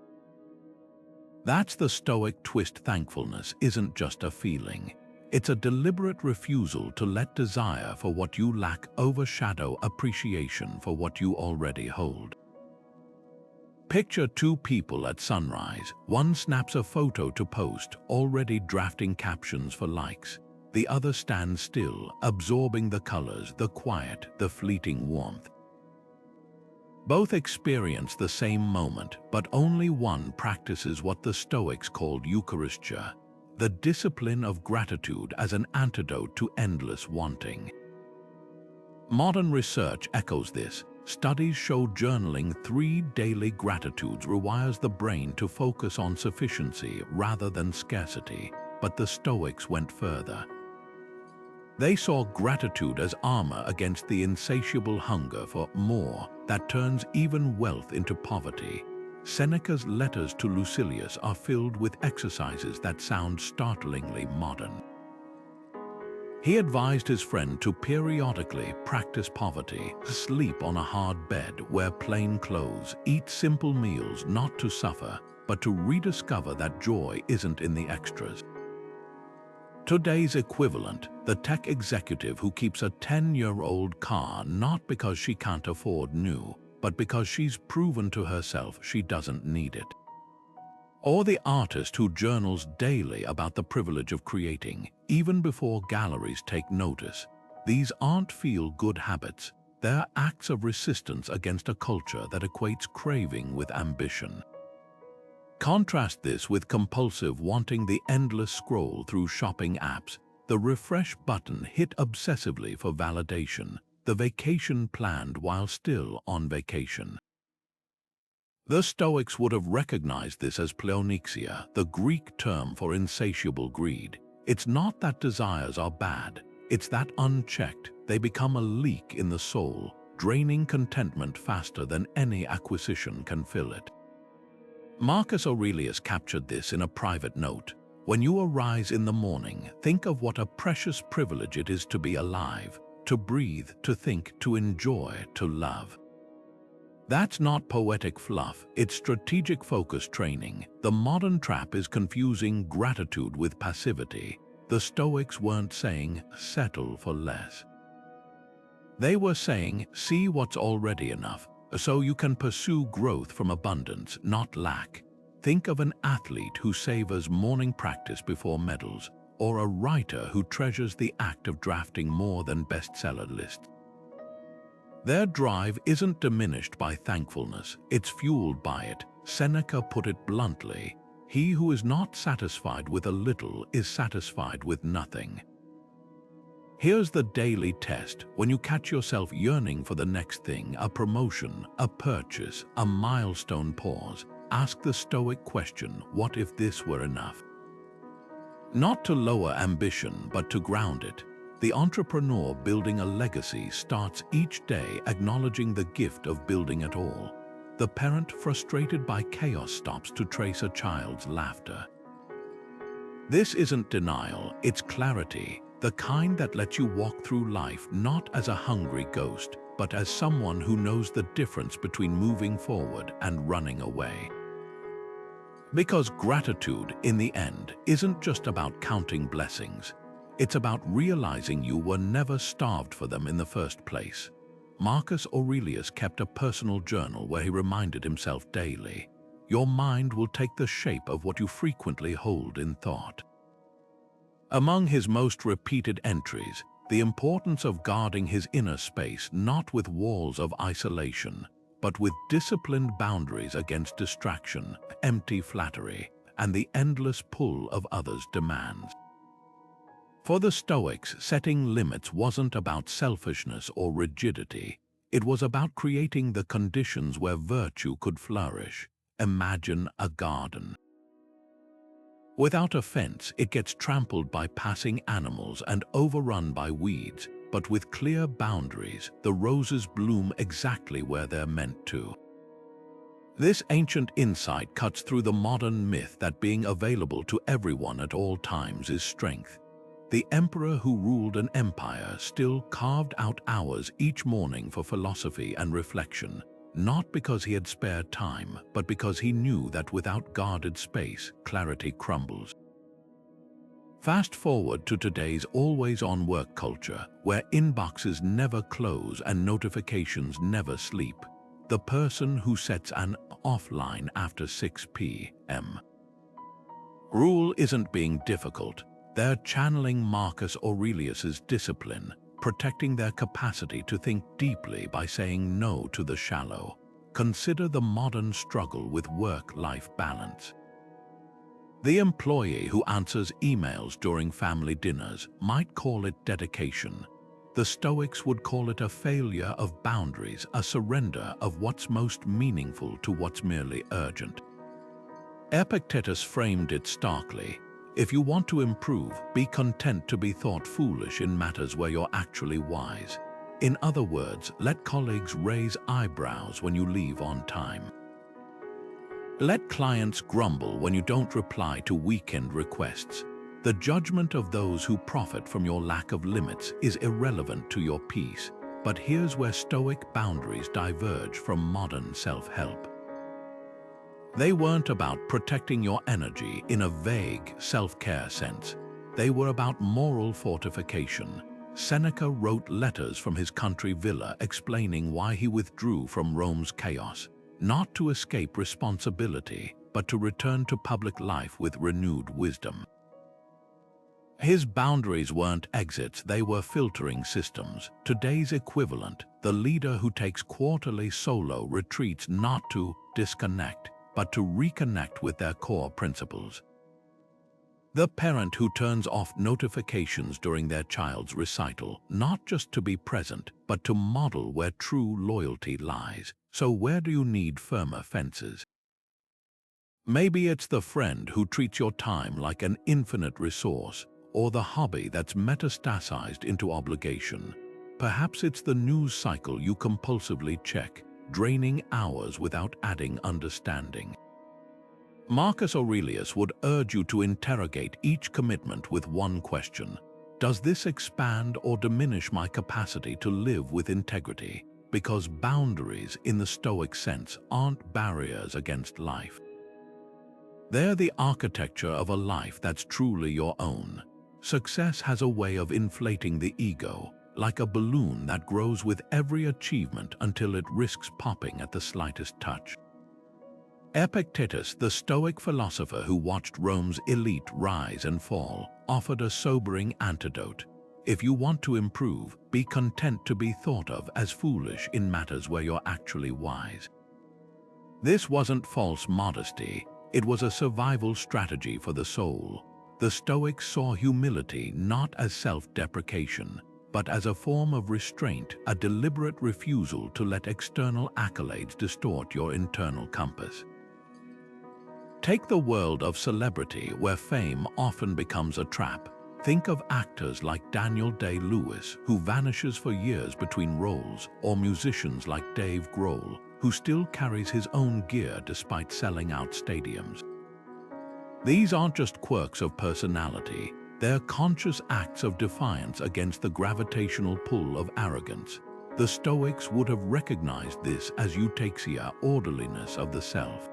That's the Stoic twist. Thankfulness isn't just a feeling. It's a deliberate refusal to let desire for what you lack overshadow appreciation for what you already hold. Picture two people at sunrise. One snaps a photo to post, already drafting captions for likes. The other stands still, absorbing the colors, the quiet, the fleeting warmth. Both experience the same moment, but only one practices what the Stoics called Eucharistia, the discipline of gratitude as an antidote to endless wanting. Modern research echoes this. Studies show journaling 3 daily gratitudes rewires the brain to focus on sufficiency rather than scarcity, but the Stoics went further. They saw gratitude as armor against the insatiable hunger for more that turns even wealth into poverty. Seneca's letters to Lucilius are filled with exercises that sound startlingly modern. He advised his friend to periodically practice poverty, sleep on a hard bed, wear plain clothes, eat simple meals, not to suffer, but to rediscover that joy isn't in the extras. Today's equivalent, the tech executive who keeps a 10-year-old car not because she can't afford new, but because she's proven to herself she doesn't need it. Or the artist who journals daily about the privilege of creating, even before galleries take notice. These aren't feel-good habits. They're acts of resistance against a culture that equates craving with ambition. Contrast this with compulsive wanting, the endless scroll through shopping apps, the refresh button hit obsessively for validation, the vacation planned while still on vacation. The Stoics would have recognized this as pleonexia, the Greek term for insatiable greed. It's not that desires are bad, it's that unchecked, they become a leak in the soul, draining contentment faster than any acquisition can fill it. Marcus Aurelius captured this in a private note. When you arise in the morning, think of what a precious privilege it is to be alive, to breathe, to think, to enjoy, to love. That's not poetic fluff, it's strategic focus training. The modern trap is confusing gratitude with passivity. The Stoics weren't saying, settle for less. They were saying, see what's already enough, so you can pursue growth from abundance, not lack. Think of an athlete who savors morning practice before medals, or a writer who treasures the act of drafting more than bestseller lists. Their drive isn't diminished by thankfulness, it's fueled by it. Seneca put it bluntly, he who is not satisfied with a little is satisfied with nothing. Here's the daily test. When you catch yourself yearning for the next thing, a promotion, a purchase, a milestone, pause. Ask the Stoic question, what if this were enough? Not to lower ambition, but to ground it. The entrepreneur building a legacy starts each day acknowledging the gift of building at all. The parent frustrated by chaos stops to trace a child's laughter. This isn't denial, it's clarity, the kind that lets you walk through life not as a hungry ghost, but as someone who knows the difference between moving forward and running away. Because gratitude, in the end, isn't just about counting blessings. It's about realizing you were never starved for them in the first place. Marcus Aurelius kept a personal journal where he reminded himself daily, your mind will take the shape of what you frequently hold in thought. Among his most repeated entries, the importance of guarding his inner space not with walls of isolation, but with disciplined boundaries against distraction, empty flattery, and the endless pull of others' demands. For the Stoics, setting limits wasn't about selfishness or rigidity. It was about creating the conditions where virtue could flourish. Imagine a garden. Without a fence, it gets trampled by passing animals and overrun by weeds, but with clear boundaries, the roses bloom exactly where they're meant to. This ancient insight cuts through the modern myth that being available to everyone at all times is strength. The emperor who ruled an empire still carved out hours each morning for philosophy and reflection, not because he had spared time, but because he knew that without guarded space, clarity crumbles. Fast forward to today's always-on work culture, where inboxes never close and notifications never sleep. The person who sets an offline after 6 p.m. rule isn't being difficult. They're channeling Marcus Aurelius's discipline, protecting their capacity to think deeply by saying no to the shallow. Consider the modern struggle with work-life balance. The employee who answers emails during family dinners might call it dedication. The Stoics would call it a failure of boundaries, a surrender of what's most meaningful to what's merely urgent. Epictetus framed it starkly. If you want to improve, be content to be thought foolish in matters where you're actually wise. In other words, let colleagues raise eyebrows when you leave on time. Let clients grumble when you don't reply to weekend requests. The judgment of those who profit from your lack of limits is irrelevant to your peace. But here's where Stoic boundaries diverge from modern self-help. They weren't about protecting your energy in a vague self-care sense. They were about moral fortification. Seneca wrote letters from his country villa explaining why he withdrew from Rome's chaos, not to escape responsibility, but to return to public life with renewed wisdom. His boundaries weren't exits, they were filtering systems. Today's equivalent, the leader who takes quarterly solo retreats not to disconnect, but to reconnect with their core principles. The parent who turns off notifications during their child's recital, not just to be present, but to model where true loyalty lies. So where do you need firmer fences? Maybe it's the friend who treats your time like an infinite resource, or the hobby that's metastasized into obligation. Perhaps it's the news cycle you compulsively check, draining hours without adding understanding. Marcus Aurelius would urge you to interrogate each commitment with one question. Does this expand or diminish my capacity to live with integrity? Because boundaries, in the Stoic sense, aren't barriers against life. They're the architecture of a life that's truly your own. Success has a way of inflating the ego, like a balloon that grows with every achievement until it risks popping at the slightest touch. Epictetus, the Stoic philosopher who watched Rome's elite rise and fall, offered a sobering antidote. If you want to improve, be content to be thought of as foolish in matters where you're actually wise. This wasn't false modesty, it was a survival strategy for the soul. The Stoics saw humility not as self-deprecation, but as a form of restraint, a deliberate refusal to let external accolades distort your internal compass. Take the world of celebrity, where fame often becomes a trap. Think of actors like Daniel Day-Lewis, who vanishes for years between roles, or musicians like Dave Grohl, who still carries his own gear despite selling out stadiums. These aren't just quirks of personality, they're conscious acts of defiance against the gravitational pull of arrogance. The Stoics would have recognized this as eutexia, orderliness of the self.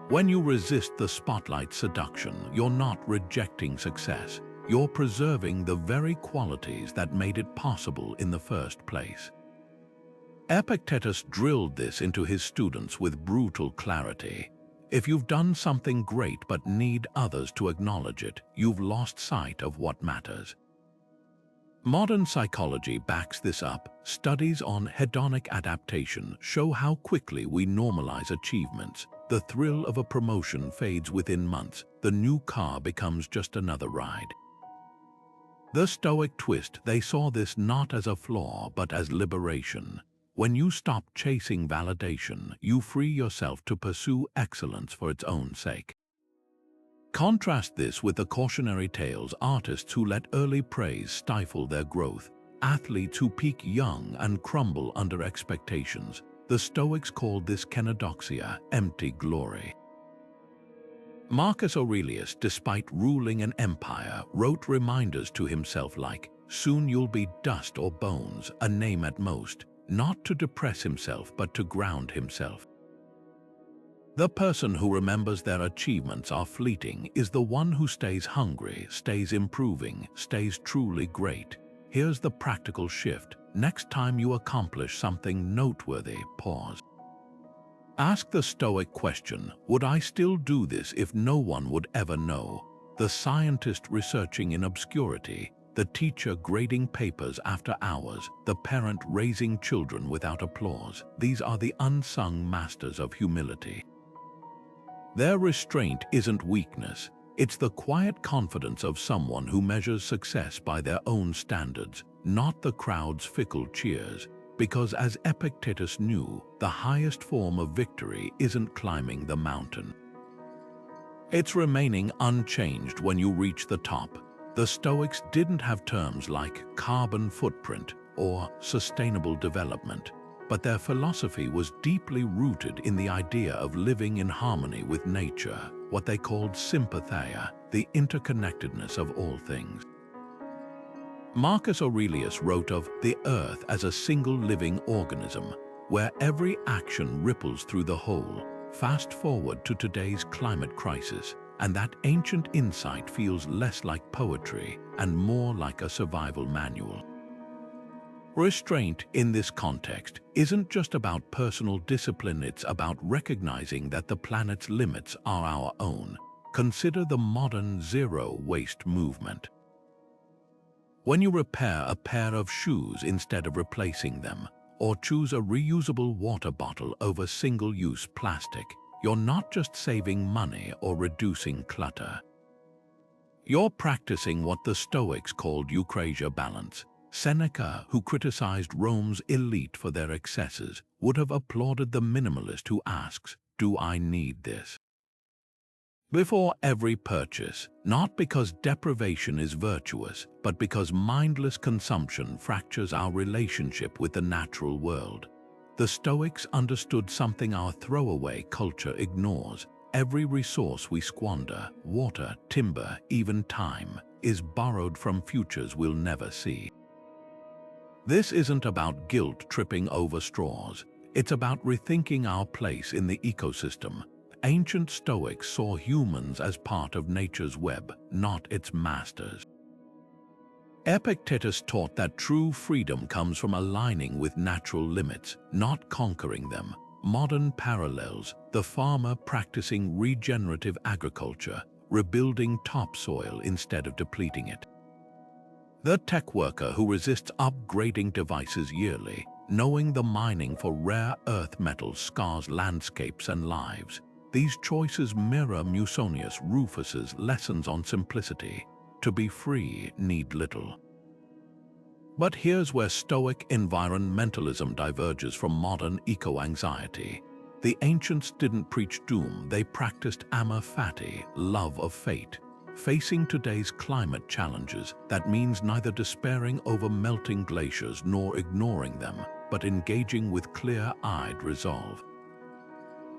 When you resist the spotlight seduction, you're not rejecting success, you're preserving the very qualities that made it possible in the first place. Epictetus drilled this into his students with brutal clarity. If you've done something great but need others to acknowledge it, you've lost sight of what matters. Modern psychology backs this up. Studies on hedonic adaptation show how quickly we normalize achievements. The thrill of a promotion fades within months. The new car becomes just another ride. The Stoic twist, they saw this not as a flaw but as liberation. When you stop chasing validation, you free yourself to pursue excellence for its own sake. Contrast this with the cautionary tales, artists who let early praise stifle their growth, athletes who peak young and crumble under expectations. The Stoics called this kenodoxia, empty glory. Marcus Aurelius, despite ruling an empire, wrote reminders to himself like, "Soon you'll be dust or bones, a name at most," not to depress himself but to ground himself. The person who remembers their achievements are fleeting is the one who stays hungry, stays improving, stays truly great. Here's the practical shift. Next time you accomplish something noteworthy, pause. Ask the Stoic question, would I still do this if no one would ever know? The scientist researching in obscurity, the teacher grading papers after hours, the parent raising children without applause. These are the unsung masters of humility. Their restraint isn't weakness, it's the quiet confidence of someone who measures success by their own standards, not the crowd's fickle cheers. Because as Epictetus knew, the highest form of victory isn't climbing the mountain. It's remaining unchanged when you reach the top. The Stoics didn't have terms like carbon footprint or sustainable development, but their philosophy was deeply rooted in the idea of living in harmony with nature, what they called sympatheia, the interconnectedness of all things. Marcus Aurelius wrote of the earth as a single living organism, where every action ripples through the whole. Fast forward to today's climate crisis. and that ancient insight feels less like poetry and more like a survival manual. Restraint, in this context, isn't just about personal discipline, it's about recognizing that the planet's limits are our own. Consider the modern zero-waste movement. When you repair a pair of shoes instead of replacing them, or choose a reusable water bottle over single-use plastic, you're not just saving money or reducing clutter. You're practicing what the Stoics called eucrasia balance. Seneca, who criticized Rome's elite for their excesses, would have applauded the minimalist who asks, "Do I need this?" before every purchase, not because deprivation is virtuous, but because mindless consumption fractures our relationship with the natural world. The Stoics understood something our throwaway culture ignores. Every resource we squander, water, timber, even time, is borrowed from futures we'll never see. This isn't about guilt tripping over straws. It's about rethinking our place in the ecosystem. Ancient Stoics saw humans as part of nature's web, not its masters. Epictetus taught that true freedom comes from aligning with natural limits, not conquering them. Modern parallels: the farmer practicing regenerative agriculture, rebuilding topsoil instead of depleting it. The tech worker who resists upgrading devices yearly, knowing the mining for rare earth metals scars landscapes and lives. These choices mirror Musonius Rufus's lessons on simplicity. To be free, need little. But here's where Stoic environmentalism diverges from modern eco-anxiety. The ancients didn't preach doom, they practiced amor fati, love of fate. Facing today's climate challenges, that means neither despairing over melting glaciers nor ignoring them, but engaging with clear-eyed resolve.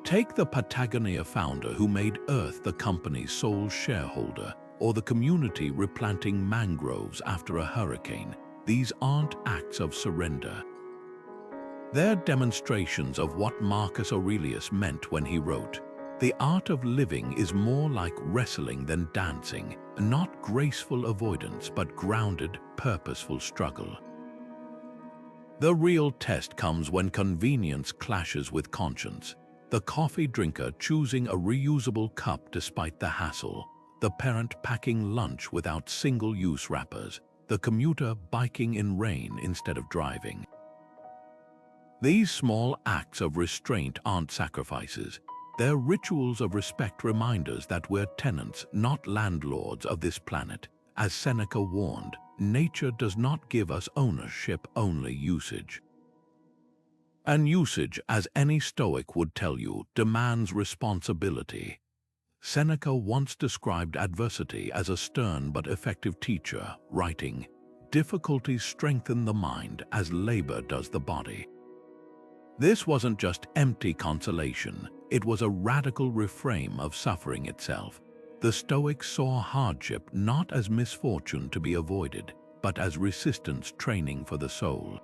Take the Patagonia founder who made Earth the company's sole shareholder, or the community replanting mangroves after a hurricane. These aren't acts of surrender. They're demonstrations of what Marcus Aurelius meant when he wrote, "The art of living is more like wrestling than dancing, not graceful avoidance but grounded, purposeful struggle." The real test comes when convenience clashes with conscience. The coffee drinker choosing a reusable cup despite the hassle, the parent packing lunch without single-use wrappers, the commuter biking in rain instead of driving. These small acts of restraint aren't sacrifices. They're rituals of respect, reminders that we're tenants, not landlords of this planet. As Seneca warned, nature does not give us ownership, only usage. And usage, as any Stoic would tell you, demands responsibility. Seneca once described adversity as a stern but effective teacher, writing, "Difficulties strengthen the mind as labor does the body." This wasn't just empty consolation, it was a radical reframe of suffering itself. The Stoics saw hardship not as misfortune to be avoided, but as resistance training for the soul.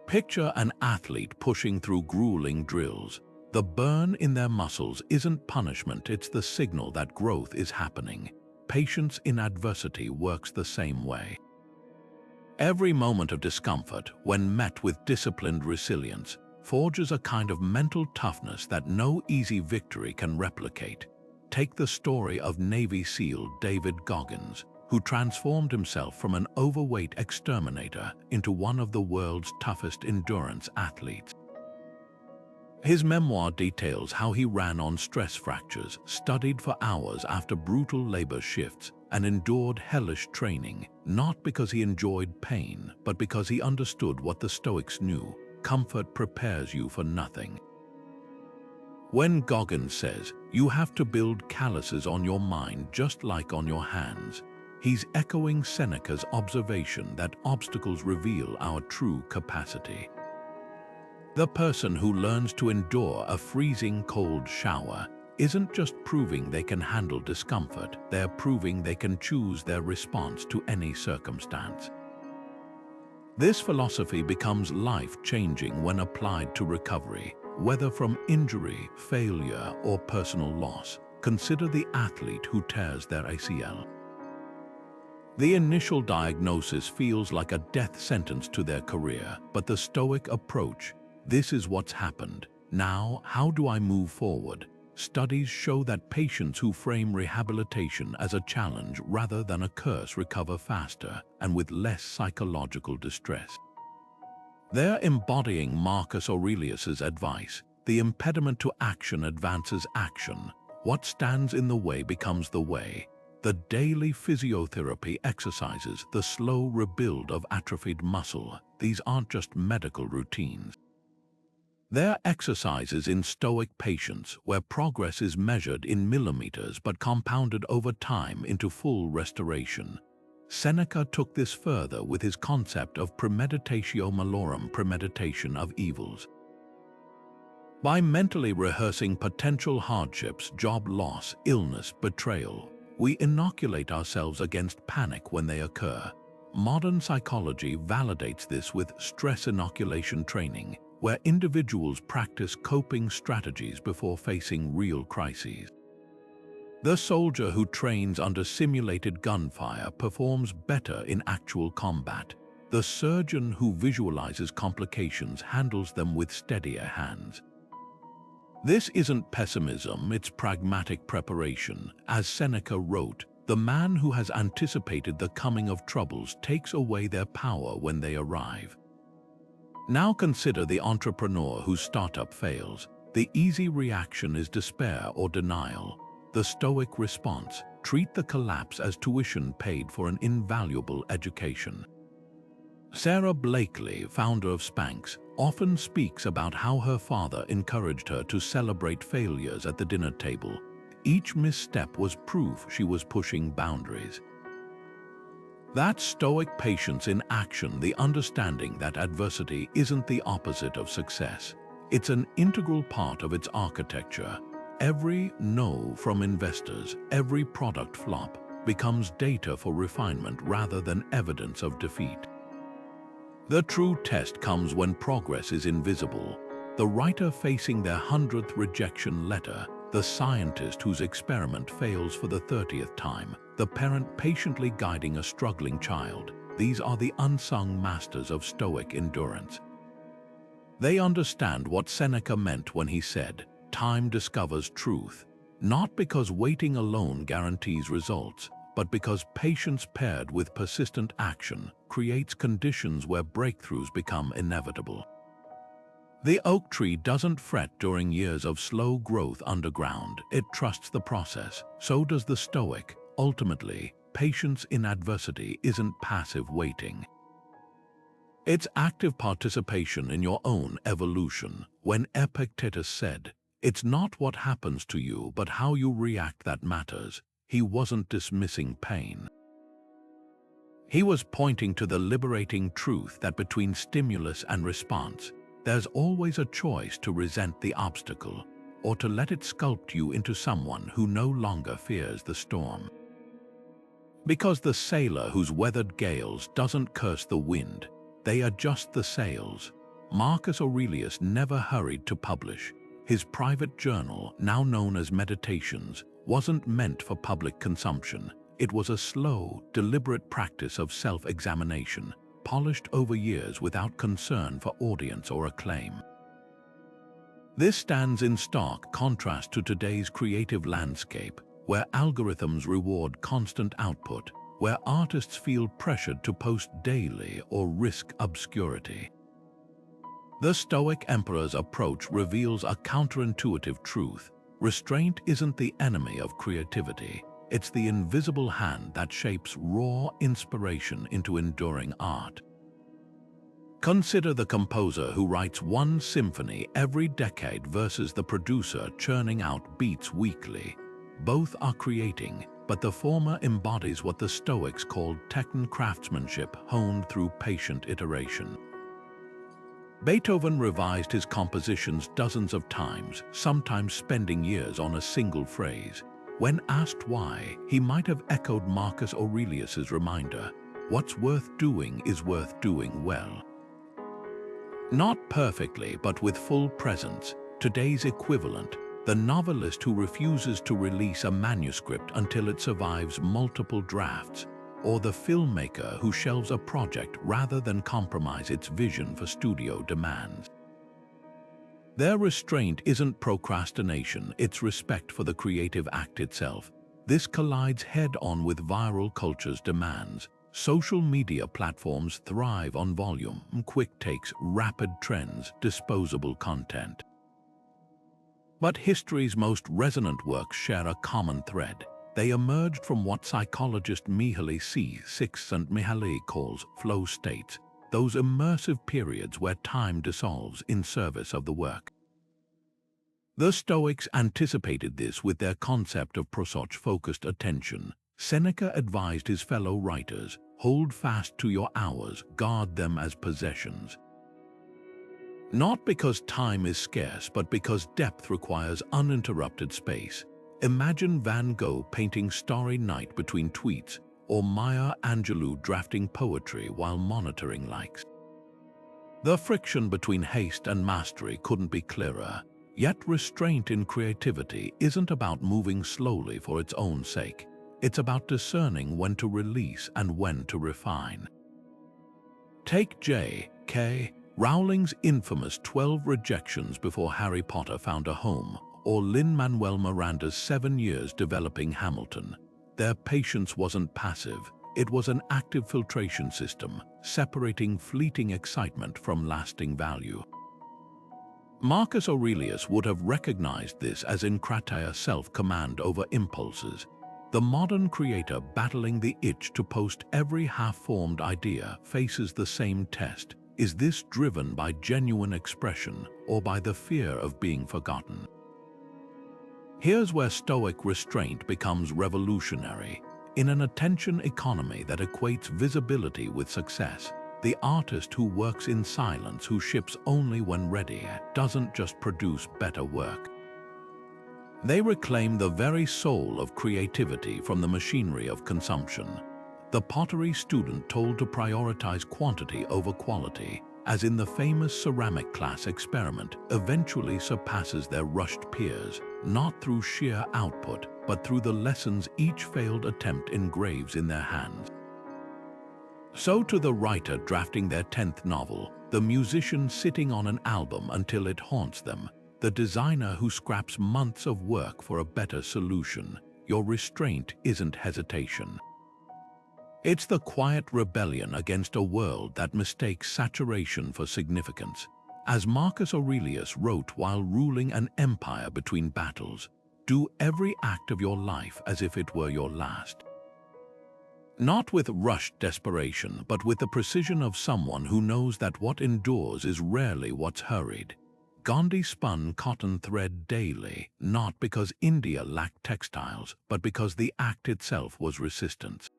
Picture an athlete pushing through grueling drills. The burn in their muscles isn't punishment, it's the signal that growth is happening. Patience in adversity works the same way. Every moment of discomfort, when met with disciplined resilience, forges a kind of mental toughness that no easy victory can replicate. Take the story of Navy SEAL David Goggins, who transformed himself from an overweight exterminator into one of the world's toughest endurance athletes. His memoir details how he ran on stress fractures, studied for hours after brutal labor shifts, and endured hellish training, not because he enjoyed pain, but because he understood what the Stoics knew: comfort prepares you for nothing. When Goggins says, "You have to build calluses on your mind just like on your hands," he's echoing Seneca's observation that obstacles reveal our true capacity. The person who learns to endure a freezing cold shower isn't just proving they can handle discomfort, they're proving they can choose their response to any circumstance. This philosophy becomes life-changing when applied to recovery, whether from injury, failure, or personal loss. Consider the athlete who tears their ACL. The initial diagnosis feels like a death sentence to their career, but the Stoic approach, this is what's happened. Now, how do I move forward? Studies show that patients who frame rehabilitation as a challenge rather than a curse recover faster and with less psychological distress. They're embodying Marcus Aurelius's advice. The impediment to action advances action. What stands in the way becomes the way. The daily physiotherapy exercises, the slow rebuild of atrophied muscle. These aren't just medical routines. They're exercises in Stoic patience where progress is measured in millimeters but compounded over time into full restoration. Seneca took this further with his concept of premeditatio malorum, premeditation of evils. By mentally rehearsing potential hardships, job loss, illness, betrayal, we inoculate ourselves against panic when they occur. Modern psychology validates this with stress inoculation training, where individuals practice coping strategies before facing real crises. The soldier who trains under simulated gunfire performs better in actual combat. The surgeon who visualizes complications handles them with steadier hands. This isn't pessimism, it's pragmatic preparation. As Seneca wrote, the man who has anticipated the coming of troubles takes away their power when they arrive. Now consider the entrepreneur whose startup fails. The easy reaction is despair or denial. The Stoic response, treat the collapse as tuition paid for an invaluable education. Sarah Blakely, founder of Spanx, often speaks about how her father encouraged her to celebrate failures at the dinner table. Each misstep was proof she was pushing boundaries. That Stoic patience in action, the understanding that adversity isn't the opposite of success. It's an integral part of its architecture. Every no from investors, every product flop, becomes data for refinement rather than evidence of defeat. The true test comes when progress is invisible. The writer facing their 100th rejection letter, the scientist whose experiment fails for the 30th time, the parent patiently guiding a struggling child. These are the unsung masters of Stoic endurance. They understand what Seneca meant when he said, "Time discovers truth," not because waiting alone guarantees results, but because patience paired with persistent action creates conditions where breakthroughs become inevitable. The oak tree doesn't fret during years of slow growth underground. It trusts the process. So does the Stoic. Ultimately, patience in adversity isn't passive waiting. It's active participation in your own evolution. When Epictetus said, "It's not what happens to you, but how you react that matters," he wasn't dismissing pain. He was pointing to the liberating truth that between stimulus and response, there's always a choice to resent the obstacle or to let it sculpt you into someone who no longer fears the storm. Because the sailor who's weathered gales doesn't curse the wind, they adjust the sails. Marcus Aurelius never hurried to publish. His private journal, now known as Meditations, wasn't meant for public consumption. It was a slow, deliberate practice of self-examination, polished over years without concern for audience or acclaim. This stands in stark contrast to today's creative landscape, where algorithms reward constant output, where artists feel pressured to post daily or risk obscurity. The Stoic emperor's approach reveals a counterintuitive truth. Restraint isn't the enemy of creativity. It's the invisible hand that shapes raw inspiration into enduring art. Consider the composer who writes one symphony every decade versus the producer churning out beats weekly. Both are creating, but the former embodies what the Stoics called techne craftsmanship, honed through patient iteration. Beethoven revised his compositions dozens of times, sometimes spending years on a single phrase. When asked why, he might have echoed Marcus Aurelius's reminder, "What's worth doing is worth doing well." Not perfectly, but with full presence. Today's equivalent, the novelist who refuses to release a manuscript until it survives multiple drafts, or the filmmaker who shelves a project rather than compromise its vision for studio demands. Their restraint isn't procrastination, it's respect for the creative act itself. This collides head-on with viral culture's demands. Social media platforms thrive on volume, quick takes, rapid trends, disposable content. But history's most resonant works share a common thread. They emerged from what psychologist Mihaly Csikszentmihalyi calls flow states, those immersive periods where time dissolves in service of the work. The Stoics anticipated this with their concept of prosoj-focused attention. Seneca advised his fellow writers, hold fast to your hours, guard them as possessions. Not because time is scarce, but because depth requires uninterrupted space. Imagine Van Gogh painting Starry Night between tweets, or Maya Angelou drafting poetry while monitoring likes. The friction between haste and mastery couldn't be clearer. Yet restraint in creativity isn't about moving slowly for its own sake. It's about discerning when to release and when to refine. Take J.K. Rowling's infamous 12 rejections before Harry Potter found a home, or Lin-Manuel Miranda's 7 years developing Hamilton. Their patience wasn't passive, it was an active filtration system, separating fleeting excitement from lasting value. Marcus Aurelius would have recognized this as Encratia, self-command over impulses. The modern creator battling the itch to post every half-formed idea faces the same test. Is this driven by genuine expression or by the fear of being forgotten? Here's where Stoic restraint becomes revolutionary. In an attention economy that equates visibility with success, the artist who works in silence, who ships only when ready, doesn't just produce better work. They reclaim the very soul of creativity from the machinery of consumption. The pottery student told to prioritize quantity over quality, as in the famous ceramic class experiment, eventually surpasses their rushed peers, not through sheer output, but through the lessons each failed attempt engraves in their hands. So to the writer drafting their 10th novel, the musician sitting on an album until it haunts them, the designer who scraps months of work for a better solution, your restraint isn't hesitation. It's the quiet rebellion against a world that mistakes saturation for significance. As Marcus Aurelius wrote while ruling an empire between battles, do every act of your life as if it were your last. Not with rushed desperation, but with the precision of someone who knows that what endures is rarely what's hurried. Gandhi spun cotton thread daily, not because India lacked textiles, but because the act itself was resistance.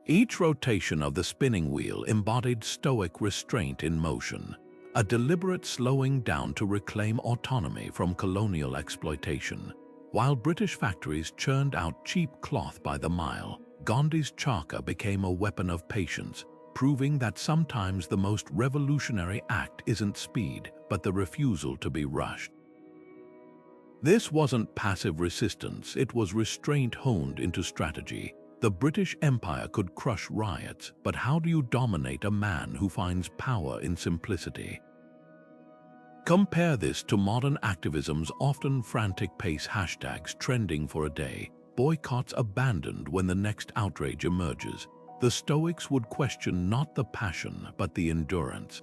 Each rotation of the spinning wheel embodied Stoic restraint in motion, a deliberate slowing down to reclaim autonomy from colonial exploitation. While British factories churned out cheap cloth by the mile, Gandhi's charkha became a weapon of patience, proving that sometimes the most revolutionary act isn't speed, but the refusal to be rushed. This wasn't passive resistance, it was restraint honed into strategy. The British Empire could crush riots, but how do you dominate a man who finds power in simplicity? Compare this to modern activism's often frantic pace, hashtags trending for a day, boycotts abandoned when the next outrage emerges. The Stoics would question not the passion, but the endurance.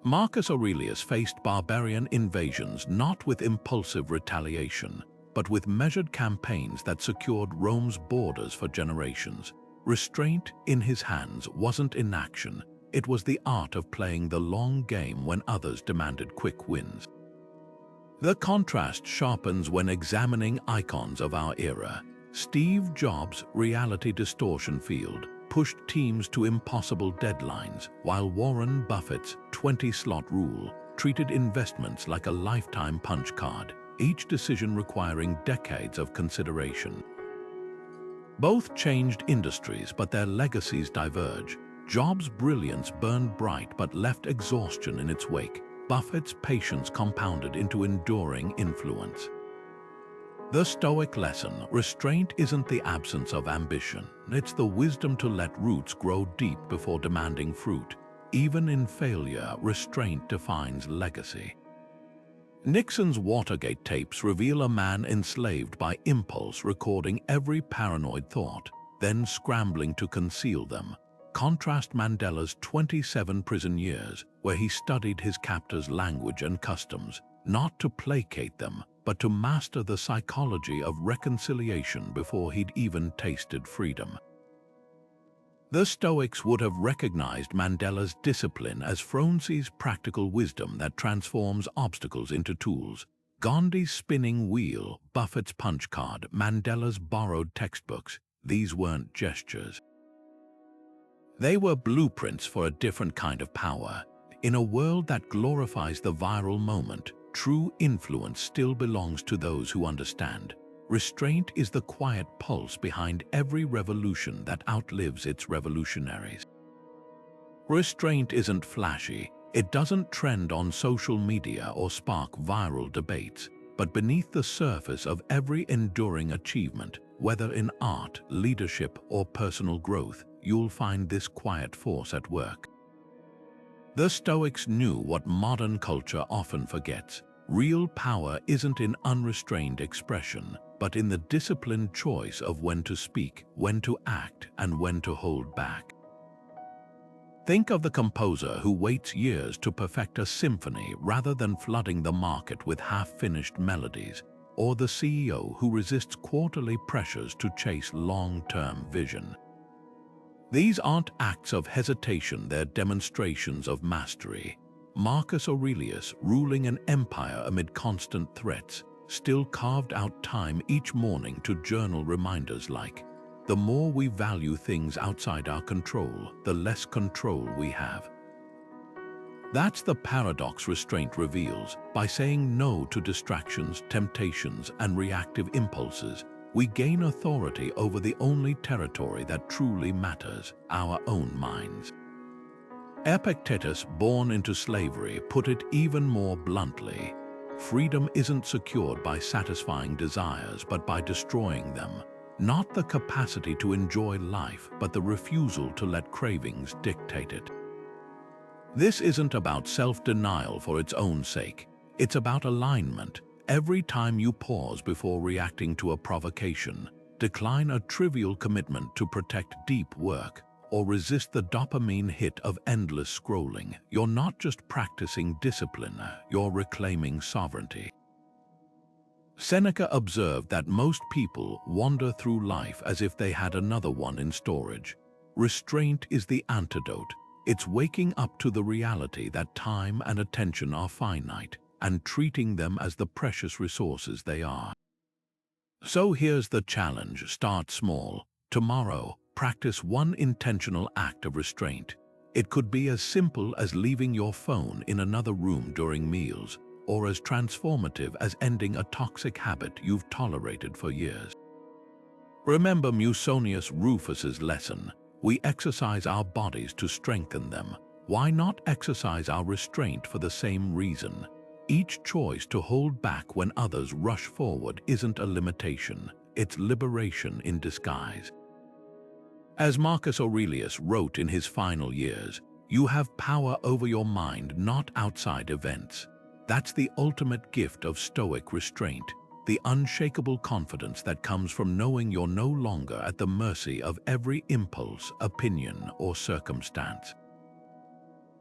Marcus Aurelius faced barbarian invasions not with impulsive retaliation, but with measured campaigns that secured Rome's borders for generations. Restraint in his hands wasn't inaction, it was the art of playing the long game when others demanded quick wins. The contrast sharpens when examining icons of our era. Steve Jobs' reality distortion field pushed teams to impossible deadlines, while Warren Buffett's 20-slot rule treated investments like a lifetime punch card, each decision requiring decades of consideration. Both changed industries, but their legacies diverge. Jobs' brilliance burned bright but left exhaustion in its wake. Buffett's patience compounded into enduring influence. The Stoic lesson: restraint isn't the absence of ambition, it's the wisdom to let roots grow deep before demanding fruit. Even in failure, restraint defines legacy. Nixon's Watergate tapes reveal a man enslaved by impulse recording every paranoid thought, then scrambling to conceal them. Contrast Mandela's 27 prison years, where he studied his captors' language and customs, not to placate them, but to master the psychology of reconciliation before he'd even tasted freedom. The Stoics would have recognized Mandela's discipline as Fronsey's practical wisdom that transforms obstacles into tools. Gandhi's spinning wheel, Buffett's punch card, Mandela's borrowed textbooks, these weren't gestures. They were blueprints for a different kind of power. In a world that glorifies the viral moment, true influence still belongs to those who understand. Restraint is the quiet pulse behind every revolution that outlives its revolutionaries. Restraint isn't flashy, it doesn't trend on social media or spark viral debates, but beneath the surface of every enduring achievement, whether in art, leadership, or personal growth, you'll find this quiet force at work. The Stoics knew what modern culture often forgets. Real power isn't in unrestrained expression, but in the disciplined choice of when to speak, when to act, and when to hold back. Think of the composer who waits years to perfect a symphony rather than flooding the market with half-finished melodies, or the CEO who resists quarterly pressures to chase long-term vision. These aren't acts of hesitation, they're demonstrations of mastery. Marcus Aurelius, ruling an empire amid constant threats, still carved out time each morning to journal reminders like, "The more we value things outside our control, the less control we have." That's the paradox restraint reveals. By saying no to distractions, temptations, and reactive impulses, we gain authority over the only territory that truly matters, our own minds. Epictetus, born into slavery, put it even more bluntly: freedom isn't secured by satisfying desires, but by destroying them. Not the capacity to enjoy life, but the refusal to let cravings dictate it. This isn't about self-denial for its own sake. It's about alignment. Every time you pause before reacting to a provocation, decline a trivial commitment to protect deep work, or resist the dopamine hit of endless scrolling, you're not just practicing discipline, you're reclaiming sovereignty. Seneca observed that most people wander through life as if they had another one in storage. Restraint is the antidote. It's waking up to the reality that time and attention are finite, and treating them as the precious resources they are. So here's the challenge: start small. Tomorrow, practice one intentional act of restraint. It could be as simple as leaving your phone in another room during meals, or as transformative as ending a toxic habit you've tolerated for years. Remember Musonius Rufus's lesson: we exercise our bodies to strengthen them. Why not exercise our restraint for the same reason? Each choice to hold back when others rush forward isn't a limitation, it's liberation in disguise. As Marcus Aurelius wrote in his final years, you have power over your mind, not outside events. That's the ultimate gift of Stoic restraint, the unshakable confidence that comes from knowing you're no longer at the mercy of every impulse, opinion, or circumstance.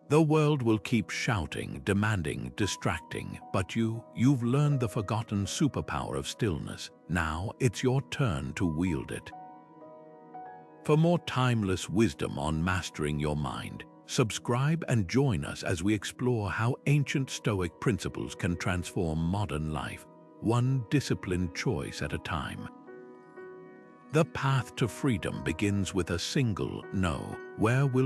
The world will keep shouting, demanding, distracting, but you've learned the forgotten superpower of stillness. Now it's your turn to wield it. For more timeless wisdom on mastering your mind, subscribe and join us as we explore how ancient Stoic principles can transform modern life, one disciplined choice at a time. The path to freedom begins with a single no. Where will